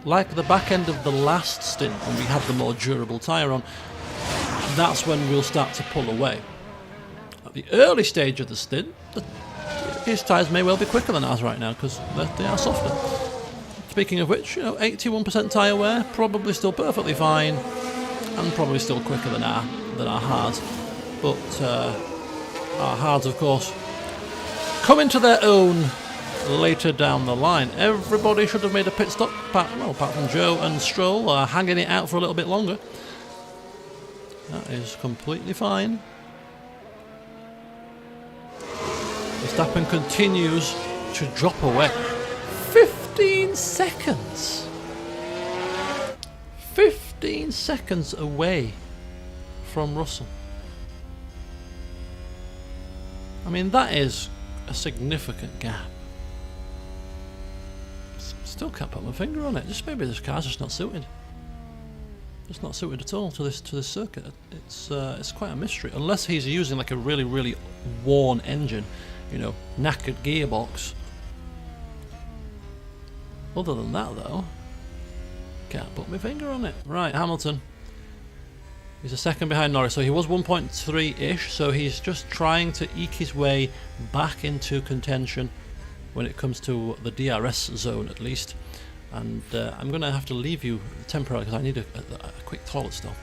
like the back end of the last stint when we had the more durable tyre on, that's when we'll start to pull away. At the early stage of the stint, his tyres may well be quicker than ours right now because they are softer. Speaking of which, 81% tyre wear, probably still perfectly fine, and probably still quicker than our hards. But our hards, of course, come into their own later down the line. Everybody should have made a pit stop, apart from Joe and Stroll, hanging it out for a little bit longer. That is completely fine. Verstappen continues to drop away. 15 seconds! 15 seconds away from Russell. I mean, that is a significant gap. Still can't put my finger on it. Just maybe this car's just not suited. Just not suited at all to this circuit. It's quite a mystery. Unless he's using like a really, really worn engine, knackered gearbox. Other than that, though, can't put my finger on it. Right, Hamilton. He's a second behind Norris, so he was 1.3-ish, so he's just trying to eke his way back into contention when it comes to the DRS zone, at least. And I'm going to have to leave you temporarily because I need a quick toilet stop.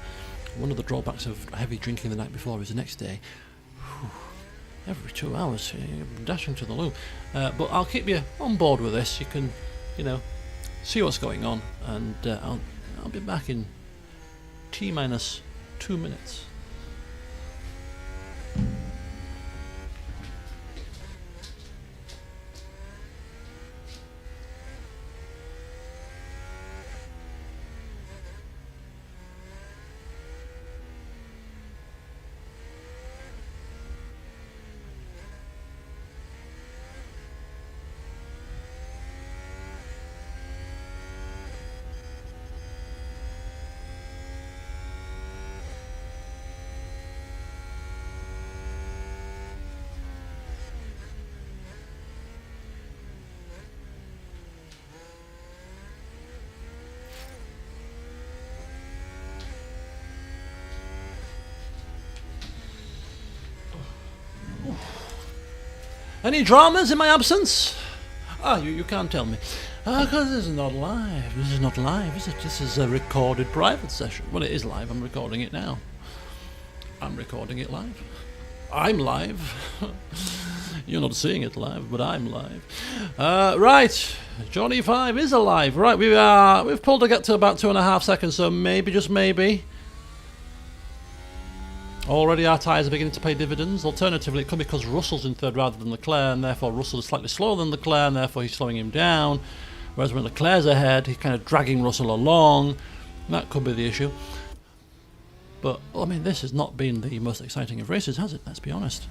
One of the drawbacks of heavy drinking the night before is the next day, every 2 hours, you're dashing to the loo. But I'll keep you on board with this. You can, see what's going on, and I'll be back in T-minus 2 minutes. Any dramas in my absence? You can't tell me. Because this is not live. This is not live, is it? This is a recorded private session. Well, it is live. I'm recording it now. I'm recording it live. I'm live. You're not seeing it live, but I'm live. Right. Johnny 5 is alive. Right, we've pulled to get to about 2.5 seconds, so maybe, just maybe. Already our tyres are beginning to pay dividends. Alternatively, it could be because Russell's in third rather than Leclerc, and therefore Russell is slightly slower than Leclerc, and therefore he's slowing him down. Whereas when Leclerc's ahead, he's kind of dragging Russell along. That could be the issue. But, I mean, this has not been the most exciting of races, has it? Let's be honest.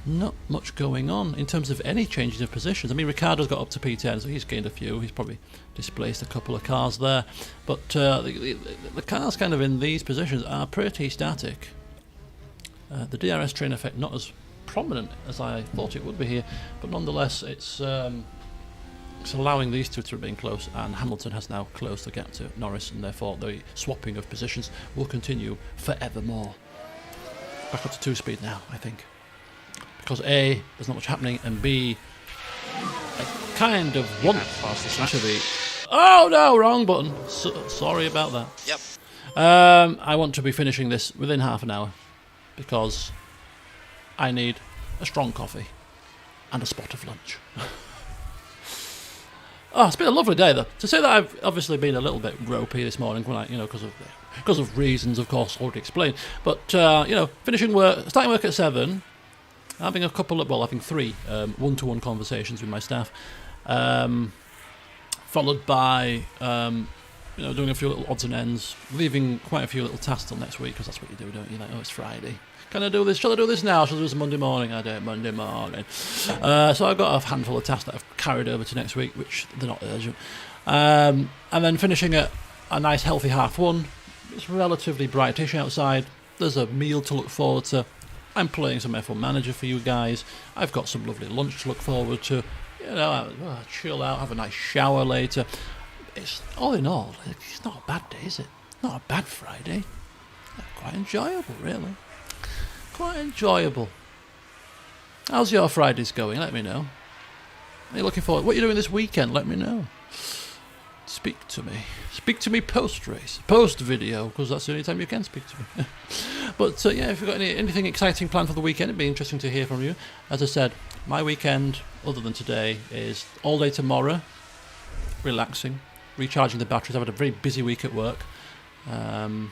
Not much going on in terms of any changes of positions. I mean, Ricciardo's got up to P10, so he's gained a few. He's probably displaced a couple of cars there. But the cars kind of in these positions are pretty static. The DRS train effect not as prominent as I thought it would be here, but nonetheless it's allowing these two to remain close, and Hamilton has now closed the gap to Norris, and therefore the swapping of positions will continue forevermore. Back up to 2-speed now, I think, because A, there's not much happening, and B, I kind of want to be... Oh no, wrong button. Sorry about that. Yep. I want to be finishing this within half an hour, because I need a strong coffee and a spot of lunch. It's been a lovely day though. To say that I've obviously been a little bit ropey this morning, when because of reasons, of course, already explained. But finishing work, starting work at 7, having having 3 one-to-one conversations with my staff, followed by doing a few little odds and ends, leaving quite a few little tasks till next week, because that's what you do, don't you? Like, it's Friday. Can I do this? Shall I do this now? Shall I do this Monday morning? I do it Monday morning. So I've got a handful of tasks that I've carried over to next week, which they're not urgent. And then finishing at a nice healthy 1:30. It's relatively brightish outside. There's a meal to look forward to. I'm playing some F1 Manager for you guys. I've got some lovely lunch to look forward to. Chill out, have a nice shower later. It's all in all, it's not a bad day, is it? Not a bad Friday. Quite enjoyable, really. Quite enjoyable. How's your Fridays going? Let me know. Are you looking forward? What are you doing this weekend? Let me know. Speak to me. Speak to me post-race, post-video, because that's the only time you can speak to me. But if you've got anything exciting planned for the weekend, it'd be interesting to hear from you. As I said, my weekend, other than today, is all day tomorrow, relaxing, recharging the batteries. I've had a very busy week at work, and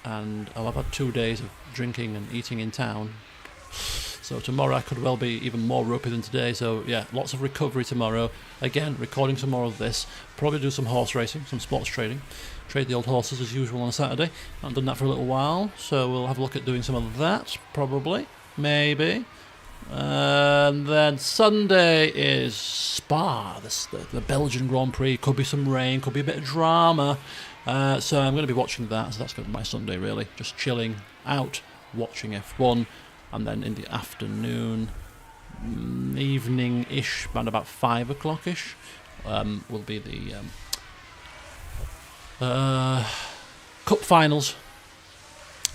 I've had 2 days of drinking and eating in town. So tomorrow I could well be even more ropey than today. So yeah, lots of recovery tomorrow. Again, recording some more of this. Probably do some horse racing, some sports trading. Trade the old horses as usual on a Saturday. I haven't done that for a little while, so we'll have a look at doing some of that, probably, maybe. And then Sunday is Spa, the Belgian Grand Prix. Could be some rain, could be a bit of drama. So I'm going to be watching that. So that's going to be my Sunday, really. Just chilling out, watching F1. And then in the afternoon, evening-ish, around about 5 o'clock-ish, will be the Cup finals.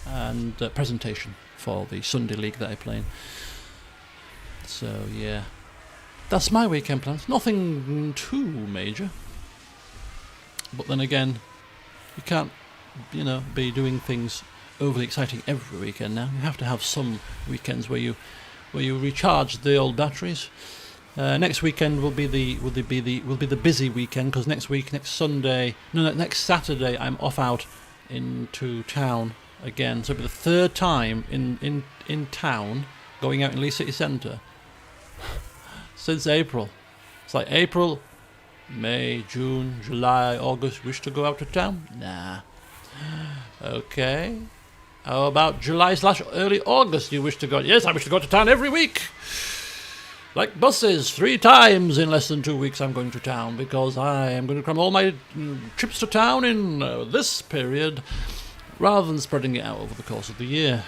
and presentation for the Sunday league that I play in. So yeah, that's my weekend plans. Nothing too major, but then again, you can't, be doing things overly exciting every weekend now. You have to have some weekends where you recharge the old batteries. Next weekend will be the busy weekend, because next Saturday I'm off out into town again. So it'll be the third time in town, going out in Leeds City Centre since April. It's like April, May, June, July, August. Wish to go out to town? Nah. Okay. How about July/early August? You wish to go? Yes, I wish to go to town every week. Like buses, 3 times in less than 2 weeks I'm going to town, because I am going to cram all my trips to town in this period, rather than spreading it out over the course of the year.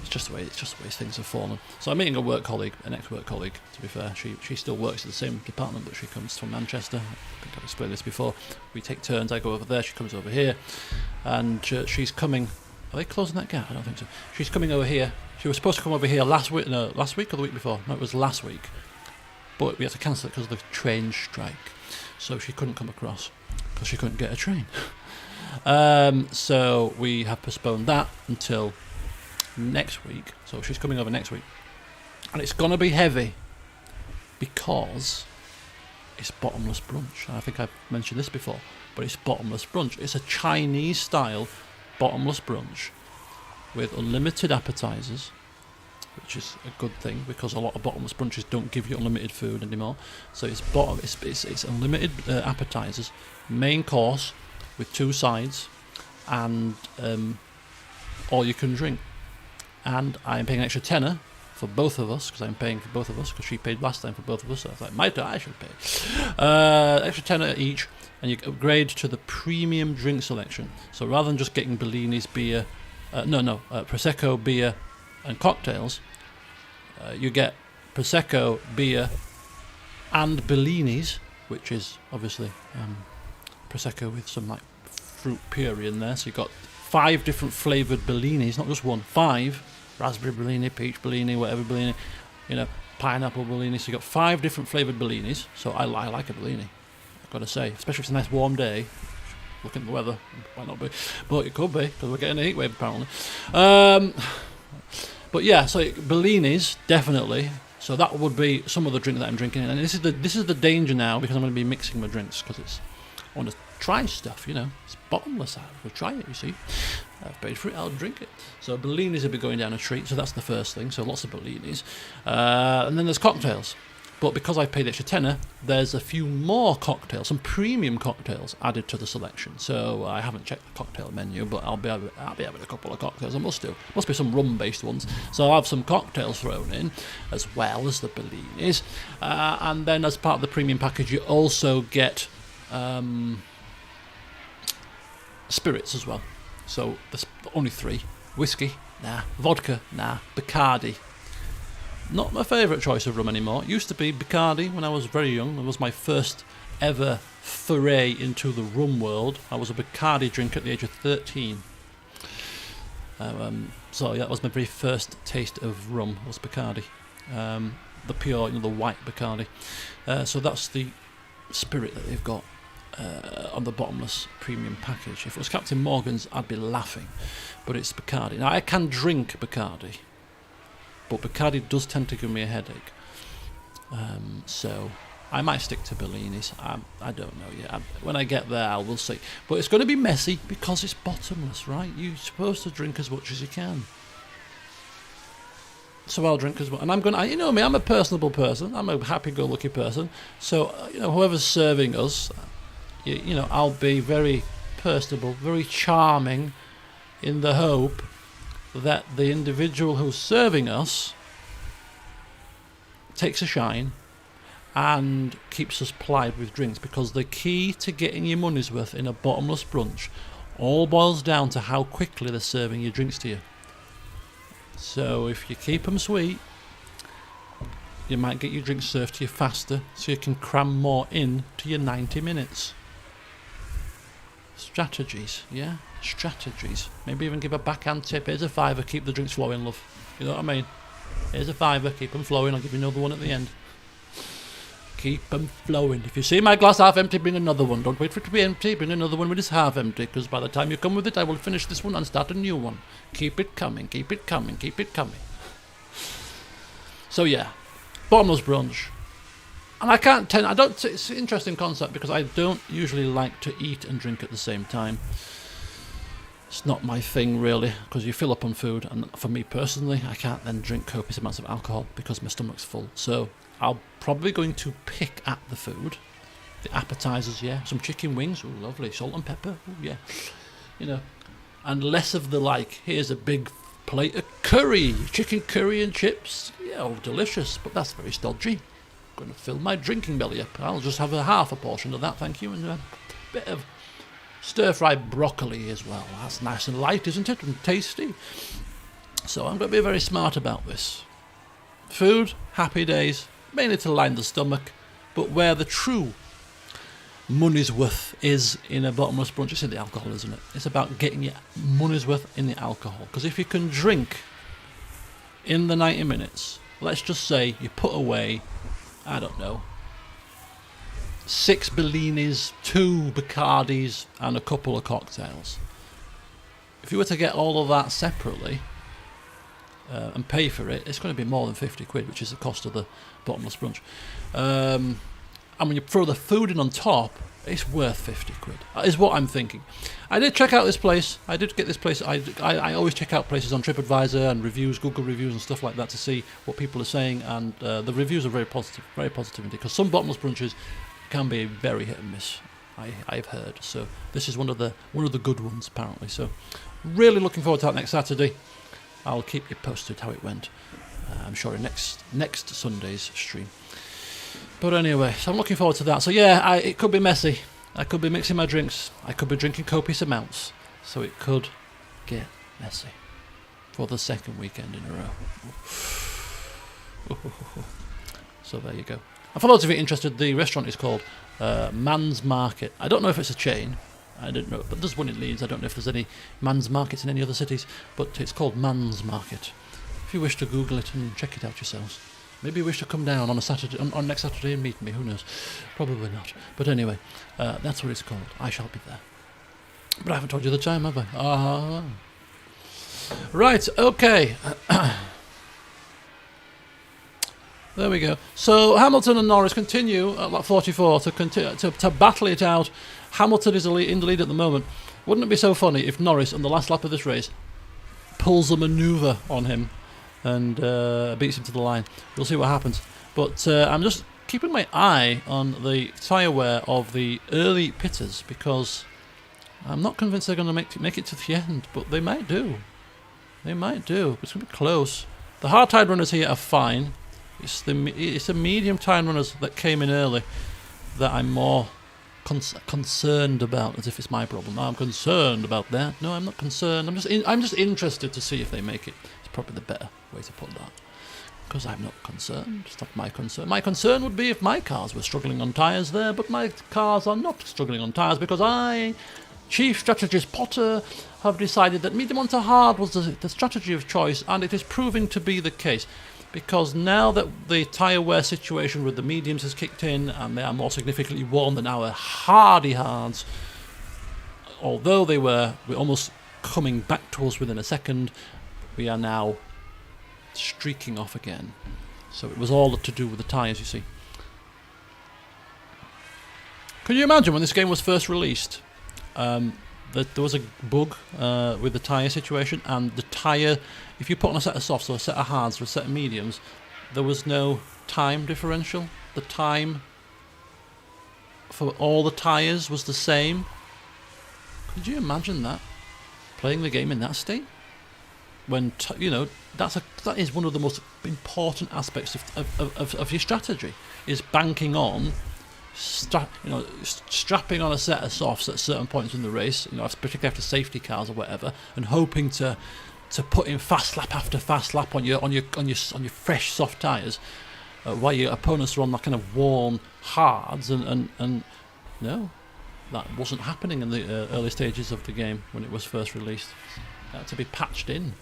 It's just the way things have fallen. So I'm meeting an ex-work colleague, to be fair. She still works in the same department, but she comes from Manchester. I think I've explained this before. We take turns. I go over there, she comes over here. And she's coming... Are they closing that gap? I don't think so. She's coming over here. She was supposed to come over here last week or the week before. No, it was last week. But we had to cancel it because of the train strike. So she couldn't come across, because she couldn't get a train. So we have postponed that until next week. So she's coming over next week, and it's gonna be heavy because it's bottomless brunch. And I think I've mentioned this before, but it's bottomless brunch. It's a Chinese style bottomless brunch with unlimited appetizers, which is a good thing, because a lot of bottomless brunches don't give you unlimited food anymore. So it's unlimited appetizers, main course with 2 sides, and all you can drink. And I'm paying an extra tenner for both of us, because I'm paying for both of us, because she paid last time for both of us, so I was like, my turn, I should pay. Extra tenner each, and you upgrade to the premium drink selection. So rather than just getting Bellini's beer, Prosecco, beer and cocktails, you get Prosecco, beer and Bellini's, which is obviously Prosecco with some like fruit puree in there. So you've got 5 different flavoured Bellinis, not just one, 5. Raspberry Bellini, peach Bellini, whatever Bellini, pineapple Bellini. So you've got 5 different flavoured Bellinis. So I like a Bellini, I've got to say, especially if it's a nice warm day. Looking at the weather, might not be, but it could be, because we're getting a heat wave apparently. But yeah, so Bellini's definitely. So that would be some of the drink that I'm drinking, and this is the danger now, because I'm going to be mixing my drinks, because I want to try stuff, it's bottomless. I'll try it, you see. I've paid for it, I'll drink it. So Bellini's will be going down a treat, so that's the first thing. So lots of Bellini's, and then there's cocktails. But because I paid extra tenner, there's a few more cocktails, some premium cocktails added to the selection. So I haven't checked the cocktail menu, but I'll be having a couple of cocktails. I must do. Must be some rum-based ones. So I'll have some cocktails thrown in, as well as the Bellinis. And then as part of the premium package, you also get spirits as well. So there's only 3. Whiskey, nah. Vodka, nah. Bacardi. Not my favourite choice of rum anymore. It used to be Bacardi when I was very young. It was my first ever foray into the rum world. I was a Bacardi drinker at the age of 13. So yeah, that was my very first taste of rum, was Bacardi. The pure, the white Bacardi. So that's the spirit that they've got on the bottomless premium package. If it was Captain Morgan's, I'd be laughing. But it's Bacardi. Now, I can drink Bacardi, but Bacardi does tend to give me a headache. So I might stick to Bellini's. I don't know yet. When I get there, we'll see. But it's going to be messy, because it's bottomless, right? You're supposed to drink as much as you can. So I'll drink as well. And I'm going to, me, I'm a personable person. I'm a happy-go-lucky person. So, whoever's serving us, I'll be very personable, very charming, in the hope that the individual who's serving us takes a shine and keeps us plied with drinks, because the key to getting your money's worth in a bottomless brunch all boils down to how quickly they're serving your drinks to you. So if you keep them sweet, you might get your drinks served to you faster, so you can cram more in to your 90 minutes. Strategies, yeah, strategies. Maybe even give a backhand tip. Here's a fiver, keep the drinks flowing, love. You know what I mean? Here's a fiver, keep them flowing. I'll give you another one at the end. Keep them flowing. If you see my glass half empty, bring another one. Don't wait for it to be empty, bring another one when it's half empty, because by the time you come with it, I will finish this one and start a new one. Keep it coming, keep it coming, keep it coming. So yeah, bottomless brunch. And I can't tell, it's an interesting concept because I don't usually like to eat and drink at the same time. It's not my thing really, because you fill up on food, and for me personally, I can't then drink copious amounts of alcohol because my stomach's full. So I'm probably going to pick at the food, the appetizers, yeah, some chicken wings, ooh, lovely, salt and pepper, ooh, yeah, you know, and less of the like, here's a big plate of curry, chicken curry and chips, yeah, oh, delicious, but that's very stodgy. I'm going to fill my drinking belly up. I'll just have a half a portion of that, thank you, and a bit of stir-fried broccoli as well. That's nice and light, isn't it, and tasty. So I'm going to be very smart about this. Food, happy days, mainly to line the stomach, but where the true money's worth is in a bottomless brunch, it's in the alcohol, isn't it? It's about getting your money's worth in the alcohol. Because if you can drink in the 90 minutes, let's just say you put away, I don't know, 6 Bellinis, 2 Bacardis, and a couple of cocktails. If you were to get all of that separately and pay for it, it's going to be more than 50 quid, which is the cost of the bottomless brunch. And when you throw the food in on top, it's worth 50 quid. That is what I'm thinking. I did check out this place. I did get this place. I always check out places on TripAdvisor and reviews, Google reviews and stuff like that to see what people are saying. And the reviews are very positive indeed. Because some bottomless brunches can be very hit and miss. I've heard. So this is one of the good ones apparently. So really looking forward to that next Saturday. I'll keep you posted how it went. I'm sure in next Sunday's stream. But anyway, so I'm looking forward to that. So yeah, it could be messy. I could be mixing my drinks. I could be drinking copious amounts. So it could get messy for the second weekend in a row. So there you go. And for those of you interested, the restaurant is called Man's Market. I don't know if it's a chain. I don't know, but there's one in Leeds. I don't know if there's any Man's Markets in any other cities, but it's called Man's Market. If you wish to Google it and check it out yourselves. Maybe you wish to come down on a Saturday, on next Saturday and meet me. Who knows? Probably not. But anyway, that's what it's called. I shall be there. But I haven't told you the time, have I? Right. Okay. There we go. So Hamilton and Norris continue at lap 44 to battle it out. Hamilton is in the lead at the moment. Wouldn't it be so funny if Norris, on the last lap of this race, pulls a manoeuvre on him and beats him to the line? We'll see what happens. But I'm just keeping my eye on the tyre wear of the early pitters because I'm not convinced they're going to make it to the end, but they might do. They might do. It's going to be close. The hard-tied runners here are fine. It's the medium-tired runners that came in early that I'm more concerned about, as if it's my problem. I'm concerned about that. No, I'm not concerned. I'm just interested to see if they make it. It's probably the better way to put that. Because I'm not concerned. It's not my concern. My concern would be if my cars were struggling on tyres there, but my cars are not struggling on tyres because I, Chief Strategist Potter, have decided that medium onto hard was the strategy of choice, and it is proving to be the case. Because now that the tyre wear situation with the mediums has kicked in and they are more significantly worn than our hardy hards, although they were almost coming back to us within a second, we are now streaking off again. So it was all to do with the tyres, you see. Can you imagine when this game was first released that there was a bug with the tyre situation, and the tyre, if you put on a set of softs or a set of hards or a set of mediums, there was no time differential. The time for all the tyres was the same. Could you imagine that? Playing the game in that state? When, that is one of the most important aspects of your strategy, is banking on strapping on a set of softs at certain points in the race, particularly after safety cars or whatever, and hoping to put in fast lap after fast lap on your fresh soft tyres, while your opponents are on that kind of worn hards, and no, that wasn't happening in the early stages of the game when it was first released. It had to be patched in.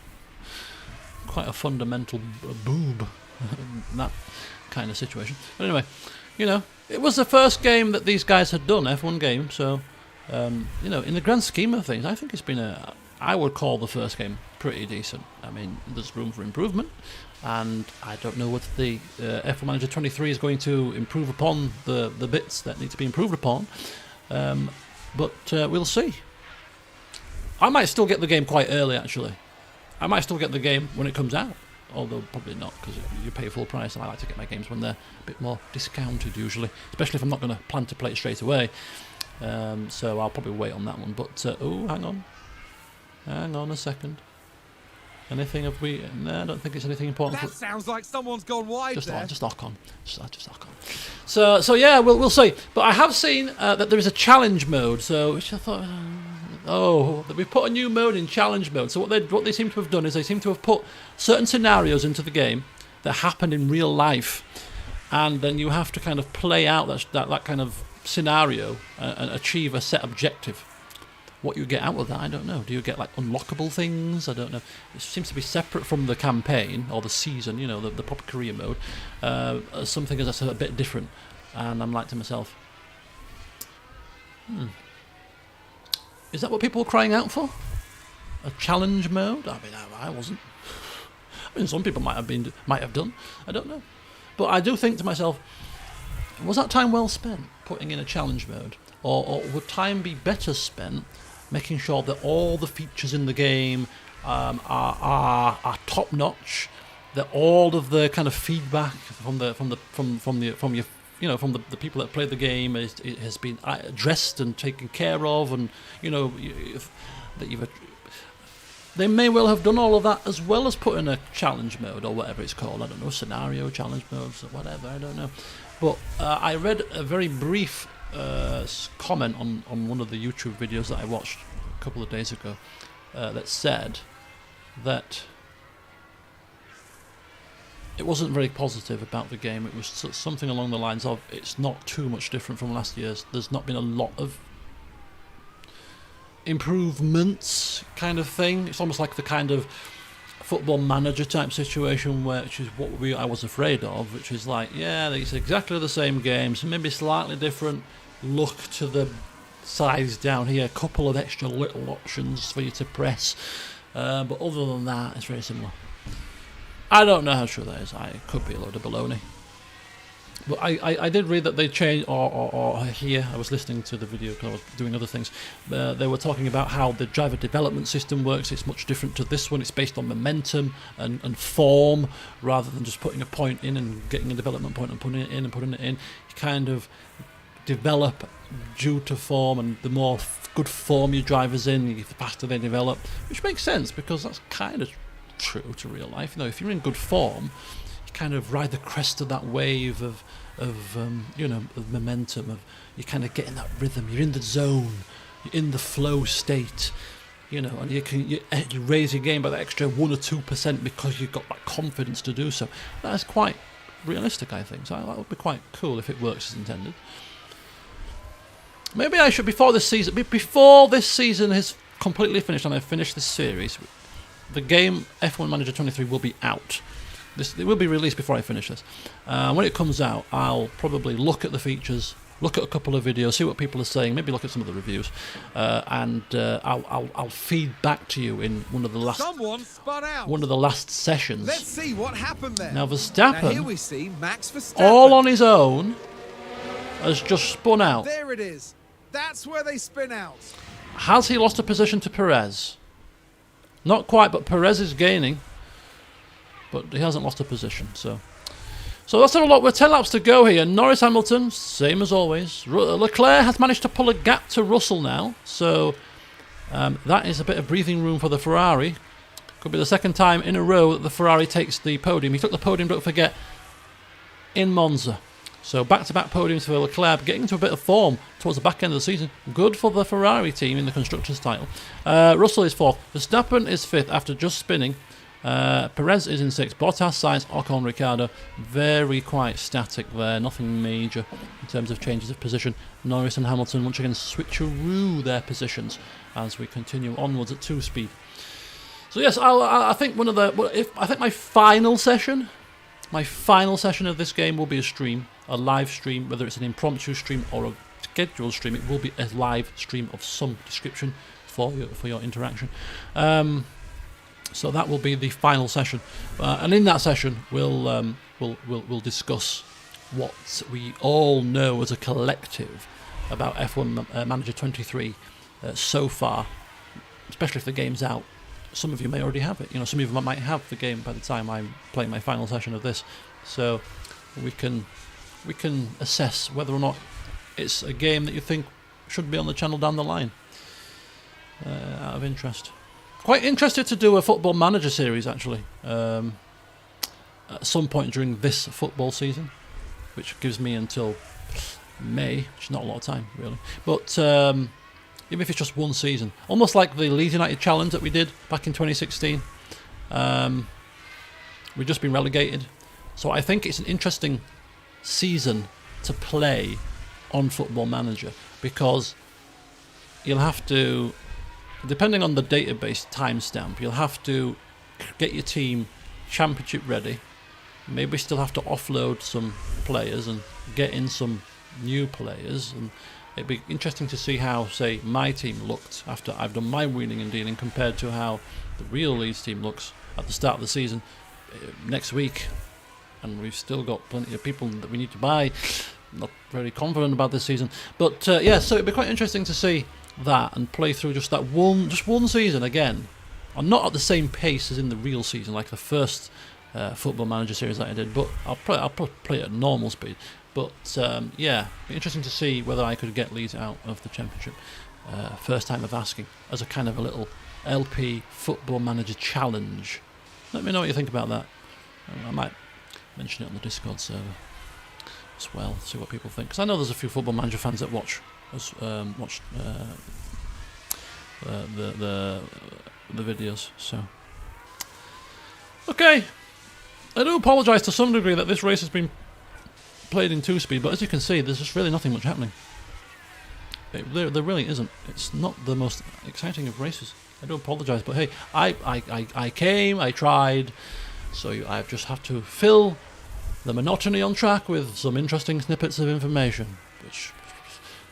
Quite a fundamental boob in that kind of situation. But anyway, you know, it was the first game that these guys had done, F1 game, so, you know, in the grand scheme of things, I think it's been I would call the first game pretty decent. I mean, there's room for improvement, and I don't know whether the F1 Manager 23 is going to improve upon the bits that need to be improved upon, but we'll see. I might still get the game quite early, actually. I might still get the game when it comes out, although probably not, because you pay full price, and I like to get my games when they're a bit more discounted usually, especially if I'm not going to plan to play it straight away. So I'll probably wait on that one. But oh, hang on a second. Anything have we? No, I don't think it's anything important. That sounds like someone's gone wide Just there. Ocon. Just Ocon. So yeah, we'll see. But I have seen that there is a challenge mode. So which I thought, that we put a new mode in challenge mode. So what they seem to have done is they seem to have put certain scenarios into the game that happen in real life, and then you have to kind of play out that kind of scenario and achieve a set objective. What you get out of that, I don't know. Do you get like unlockable things? I don't know. It seems to be separate from the campaign or the season, you know, the proper career mode. Something that's a bit different, and I'm like to myself, is that what people were crying out for? A challenge mode? I mean, I wasn't. I mean, some people might have done. I don't know, but I do think to myself, was that time well spent putting in a challenge mode, or would time be better spent making sure that all the features in the game are top notch, that all of the kind of feedback from the people that play the game it has been addressed and taken care of, and you know they may well have done all of that as well as put in a challenge mode or whatever it's called. I don't know, scenario challenge modes or whatever. I don't know, but I read a very brief comment on one of the YouTube videos that I watched a couple of days ago that said that it wasn't very positive about the game. It was something along the lines of, it's not too much different from last year's. There's not been a lot of improvements kind of thing. It's almost like the kind of Football Manager type situation, which is what I was afraid of, which is like, yeah, it's exactly the same game, so maybe slightly different look to the sides down here, a couple of extra little options for you to press, but other than that, it's very similar. I don't know how true that is. It could be a load of baloney. But I did read that they changed, or here, I was listening to the video because I was doing other things. They were talking about how the driver development system works. It's much different to this one. It's based on momentum and form, rather than just putting a point in and getting a development point and putting it in and putting it in. You kind of develop due to form, and the more good form your driver's in, the faster they develop, which makes sense because that's kind of true to real life. You know, if you're in good form, you kind of ride the crest of that wave of momentum, of you kind of get in that rhythm, you're in the zone, you're in the flow state, you know, and you raise your game by that extra 1 or 2% because you've got that confidence to do so. That is quite realistic, I think, so that would be quite cool if it works as intended. Maybe I should, before this season is completely finished and I've finished this series, the game F1 Manager 23 will be out. It will be released before I finish this. When it comes out, I'll probably look at the features, look at a couple of videos, see what people are saying, maybe look at some of the reviews, and I'll feed back to you in one of the last sessions. Let's see what happened there. Now Verstappen, now here we see Max Verstappen, all on his own, has just spun out. There it is. That's where they spin out. Has he lost a position to Perez? Not quite, but Perez is gaining. But he hasn't lost a position, so that's a lot. We're 10 laps to go here. Norris, Hamilton, same as always. Leclerc has managed to pull a gap to Russell now, so that is a bit of breathing room for the Ferrari. Could be the second time in a row that the Ferrari takes the podium. He took the podium, don't forget, in Monza. So back-to-back podiums for Leclerc, getting into a bit of form towards the back end of the season. Good for the Ferrari team in the Constructors' title. Russell is 4th. Verstappen is 5th after just spinning Perez is in 6th. Bottas, Sainz, Ocon, Ricciardo. Very quite static there. Nothing major in terms of changes of position. Norris and Hamilton once again switcheroo their positions as we continue onwards at 2-speed. So yes, I think I think my final session of this game will be a live stream, whether it's an impromptu stream or a scheduled stream. It will be a live stream of some description for your interaction. So that will be the final session, and in that session we'll discuss what we all know as a collective about F1 Manager 23 so far, especially if the game's out. Some of you may already have it. Some of you might have the game by the time I'm playing my final session of this. So we can assess whether or not it's a game that you think should be on the channel down the line. Out of interest. Quite interested to do a Football Manager series actually. At some point during this football season, which gives me until May, which is not a lot of time really. But even if it's just one season, almost like the Leeds United Challenge that we did back in 2016. We've just been relegated, so I think it's an interesting season to play on Football Manager, because you'll have to, depending on the database timestamp, you'll have to get your team championship ready. Maybe still have to offload some players and get in some new players, and it'd be interesting to see how, say, my team looked after I've done my wheeling and dealing compared to how the real Leeds team looks at the start of the season next week. And we've still got plenty of people that we need to buy. Not very confident about this season, but yeah, so it'd be quite interesting to see that and play through just one season again. I'm not at the same pace as in the real season, like the first Football Manager series that I did, but I'll play it at normal speed. But yeah, it'd be interesting to see whether I could get Leeds out of the Championship. First time of asking, as a kind of a little LP Football Manager challenge. Let me know what you think about that. I might mention it on the Discord server as well, see what people think. Because I know there's a few Football Manager fans that watch the videos. So okay, I do apologise to some degree that this race has been played in 2-speed, but as you can see, there's just really nothing much happening. There really isn't. It's not the most exciting of races. I do apologise, but hey, I came, I tried, so I just have to fill the monotony on track with some interesting snippets of information, which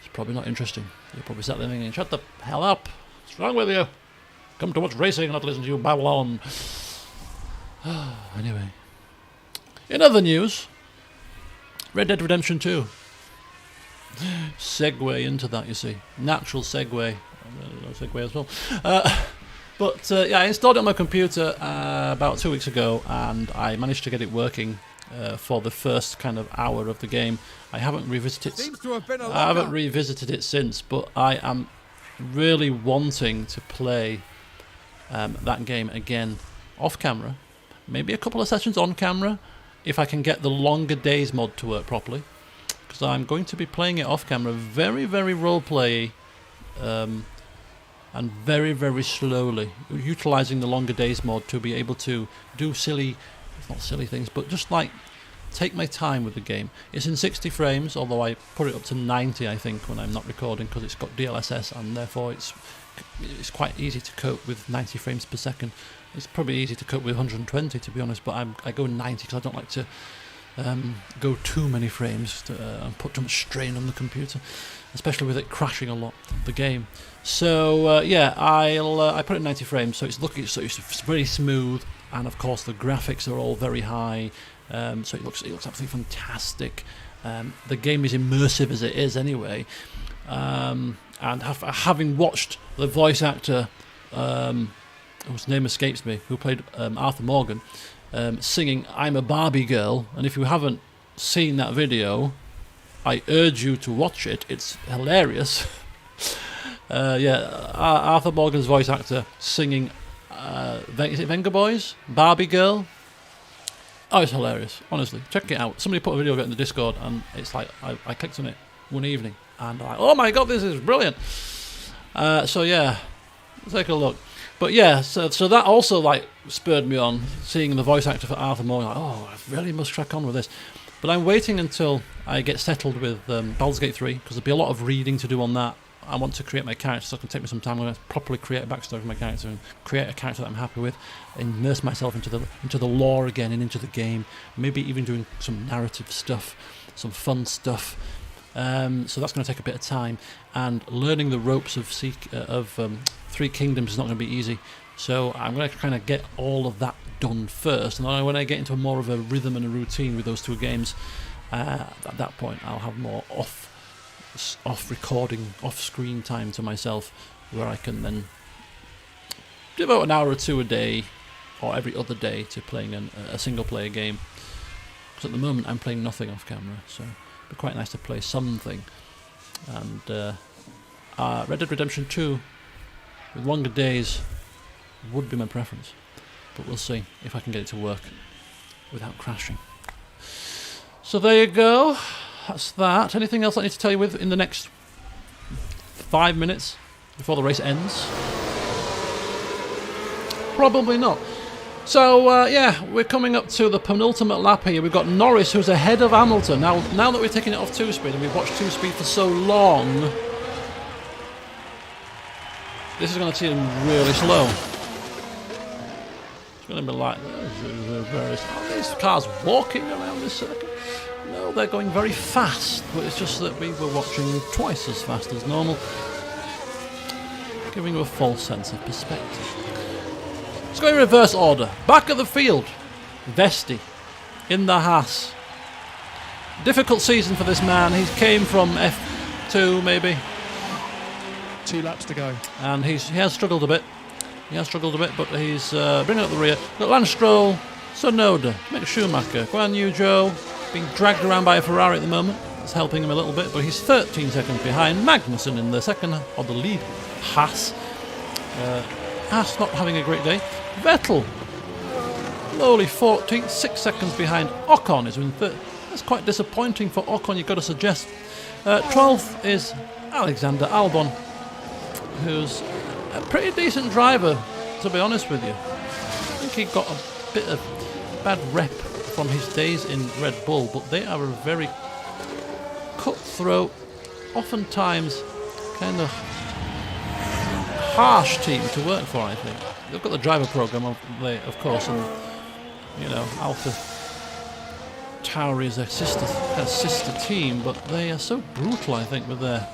is probably not interesting. You're probably sat there thinking, shut the hell up, what's wrong with you? Come to watch racing, not listen to you babble on. Anyway, in other news, Red Dead Redemption 2. Segue into that, you see. Natural segue. Segue as well. But yeah, I installed it on my computer about 2 weeks ago, and I managed to get it working for the first kind of hour of the game. I haven't revisited it since, but I am really wanting to play that game again off camera. Maybe a couple of sessions on camera, if I can get the Longer Days mod to work properly, because I'm going to be playing it off camera very, very roleplay, and very, very slowly, utilising the Longer Days mod to be able to do not silly things, but just like take my time with the game. It's in 60 frames, although I put it up to 90, I think, when I'm not recording, because it's got DLSS, and therefore it's quite easy to cope with 90 frames per second. It's probably easy to cope with 120, to be honest, but I go 90 because I don't like to go too many frames and put too much strain on the computer, especially with it crashing a lot, the game. So yeah, I put it in 90 frames, so it's very smooth, and of course the graphics are all very high, so it looks absolutely fantastic. The game is immersive as it is anyway, and having watched the voice actor, whose name escapes me, who played Arthur Morgan, singing "I'm a Barbie Girl," and if you haven't seen that video, I urge you to watch it. It's hilarious. Yeah, Arthur Morgan's voice actor singing is it Venga Boys? Barbie Girl? Oh, it's hilarious. Honestly, check it out. Somebody put a video of it in the Discord, and it's like I clicked on it one evening, and I'm like, oh my god, this is brilliant. So yeah, take a look. But yeah, so that also like spurred me on, seeing the voice actor for Arthur Morgan. Like, oh, I really must crack on with this. But I'm waiting until I get settled with Baldur's Gate 3, because there'll be a lot of reading to do on that. I want to create my character, so it's going to take me some time. I'm going to properly create a backstory for my character and create a character that I'm happy with, immerse myself into the lore again and into the game. Maybe even doing some narrative stuff, some fun stuff. So that's going to take a bit of time, and learning the ropes of Three Kingdoms is not going to be easy. So I'm going to kind of get all of that done first, and then when I get into more of a rhythm and a routine with those two games, at that point I'll have more off recording, off screen time to myself, where I can then devote an hour or two a day, or every other day, to playing a single player game. Because at the moment I'm playing nothing off camera, so it'd be quite nice to play something. And Red Dead Redemption 2 with longer days would be my preference, but we'll see if I can get it to work without crashing. So there you go, that's that. Anything else I need to tell you in the next 5 minutes before the race ends? Probably not. So yeah, we're coming up to the penultimate lap here. We've got Norris, who's ahead of Hamilton. Now that we're taking it off 2-speed and we've watched 2-speed for so long, this is going to seem really slow. It's going to be like, are these cars walking around this circuit? No, they're going very fast, but it's just that we were watching twice as fast as normal, giving you a false sense of perspective. Let's go in reverse order. Back of the field, Vesti in the Haas. Difficult season for this man. He came from F2 maybe. 2 laps to go. And he has struggled a bit. But he's bringing up the rear. Got Lance Stroll, Tsunoda, Mick Schumacher, Guan Yu Zhou, being dragged around by a Ferrari at the moment. It's helping him a little bit, but he's 13 seconds behind. Magnussen in the second, or the lead. Haas. Haas not having a great day. Vettel, lowly 14th, 6 seconds behind. Ocon is in third. That's quite disappointing for Ocon, you've got to suggest. 12th is Alexander Albon, who's a pretty decent driver, to be honest with you. I think he got a bit of bad rep from his days in Red Bull, but they are a very cutthroat, oftentimes kind of harsh team to work for, I think. They've got the driver program, of course, and you know, Alpha Tauri is their sister team, but they are so brutal, I think, with their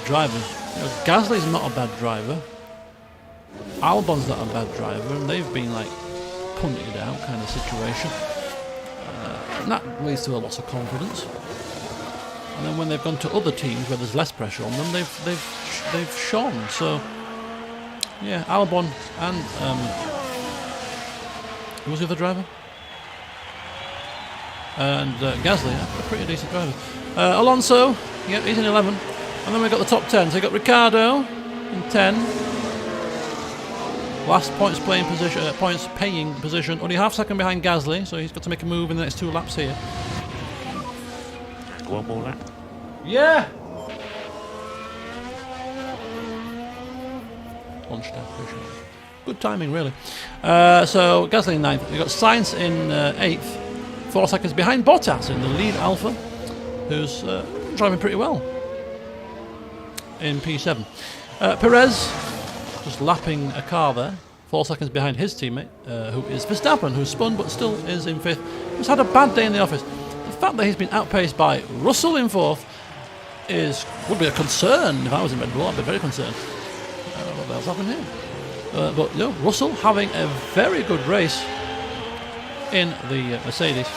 drivers. You know, Gasly's not a bad driver. Albon's not a bad driver, and they've been like punted out kind of situation, and that leads to a loss of confidence. And then when they've gone to other teams where there's less pressure on them, they've shone. So yeah, Albon and who was the other driver? And Gasly, a pretty decent driver. Alonso, yeah, he's in 11. And then we've got the top 10. So you've got Ricciardo in 10. Last points paying position. Only half second behind Gasly, so he's got to make a move in the next 2 laps here. One more lap. Yeah! Lunchtime vision. Good timing, really. So Gasly in 9th. We've got Sainz in 8th. 4 seconds behind Bottas in the lead Alpha, who's driving pretty well in P7. Perez just lapping a car there, 4 seconds behind his teammate, who is Verstappen, who's spun but still is in 5th. Who's had a bad day in the office. The fact that he's been outpaced by Russell in 4th would be a concern. If I was in Red Bull, I'd be very concerned. What the hell's happened here? But no, Russell having a very good race in the Mercedes,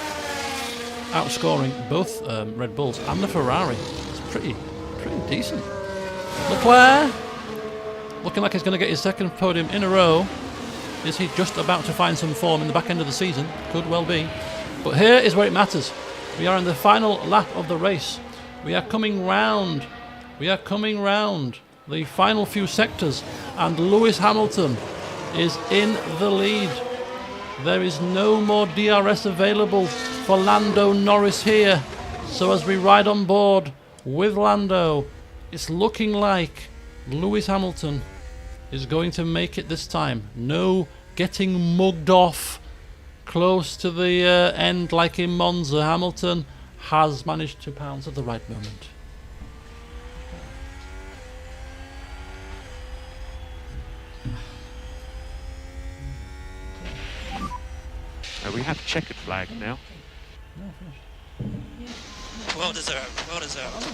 outscoring both Red Bulls and the Ferrari. It's pretty decent. Leclerc looking like he's going to get his second podium in a row. Is he just about to find some form in the back end of the season? Could well be. But here is where it matters. We are in the final lap of the race. We are coming round. The final few sectors, and Lewis Hamilton is in the lead. There is no more DRS available for Lando Norris here. So as we ride on board with Lando, it's looking like Lewis Hamilton is going to make it this time. No getting mugged off close to the end like in Monza. Hamilton has managed to pounce at the right moment. We have checkered flag now. Well deserved. Well deserved.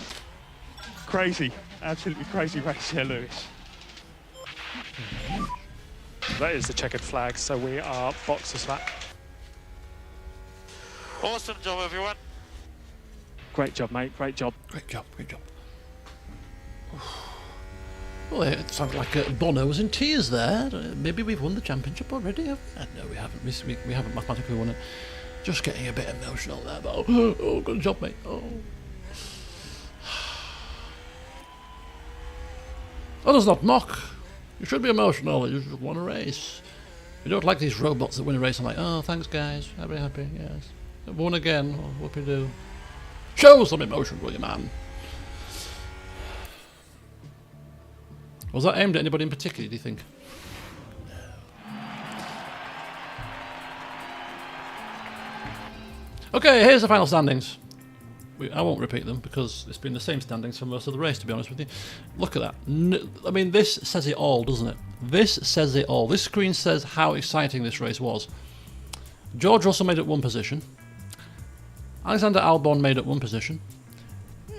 Crazy, absolutely crazy race here, Lewis. That is the checkered flag, so we are boxers lap. Awesome job, everyone. Great job, mate. Great job. Great job, great job. Well, it sounded like Bono was in tears there. Maybe we've won the championship already. No, we haven't. We haven't mathematically won it. Just getting a bit emotional there, but oh, good job, mate. Oh. Others not mock. You should be emotional. You just won a race. You don't like these robots that win a race. I'm like, oh, thanks, guys. Very happy. Yes, won again. Oh, what we do? Show some emotion, will you, man? Was that aimed at anybody in particular, do you think? Okay, here's the final standings. I won't repeat them because it's been the same standings for most of the race, to be honest with you. Look at that. I mean, this says it all, doesn't it? This says it all. This screen says how exciting this race was. George Russell made up 1 position. Alexander Albon made up 1 position.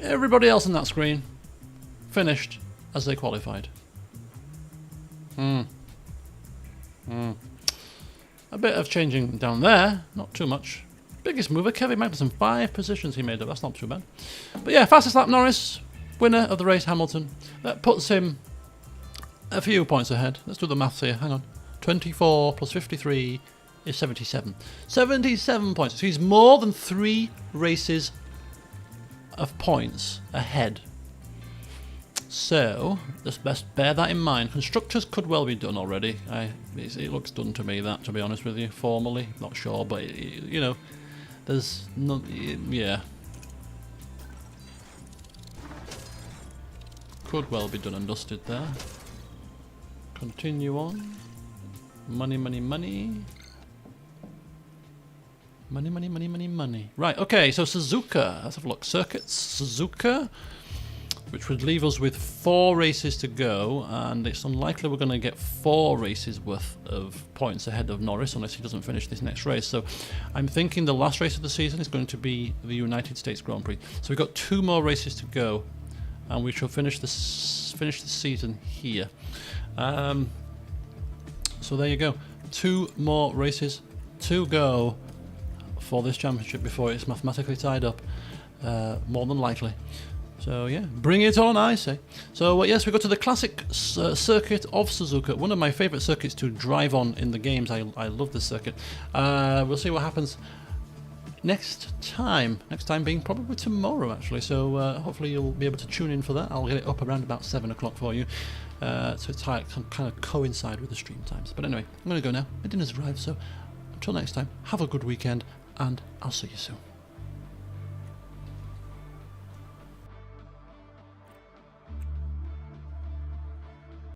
Everybody else on that screen finished as they qualified. A bit of changing down there, not too much. Biggest mover, Kevin Magnussen, 5 positions he made up, that's not too bad. But yeah, fastest lap Norris, winner of the race Hamilton. That puts him a few points ahead. Let's do the maths here, hang on. 24 plus 53 is 77. 77 points, so he's more than 3 races of points ahead. So, just best bear that in mind. Constructors could well be done already. It looks done to me, that, to be honest with you. Formally, not sure, but, you know, there's no... yeah. Could well be done and dusted there. Continue on. Money, money, money. Money, money, money, money, money. Right, okay, so Suzuka. Let's have a look. Circuits, Suzuka, which would leave us with 4 races to go, and it's unlikely we're going to get 4 races worth of points ahead of Norris unless he doesn't finish this next race. So I'm thinking the last race of the season is going to be the United States Grand Prix. So we've got 2 more races to go, and we shall finish the season here. So there you go. 2 more races to go for this championship before it's mathematically tied up, more than likely. So yeah, bring it on, I say. So yes, we go to the classic circuit of Suzuka, one of my favourite circuits to drive on in the games. I love this circuit. We'll see what happens next time. Next time being probably tomorrow, actually. So hopefully you'll be able to tune in for that. I'll get it up around about 7 o'clock for you. So it's kind of coincide with the stream times. But anyway, I'm going to go now. My dinner's arrived, so until next time, have a good weekend, and I'll see you soon.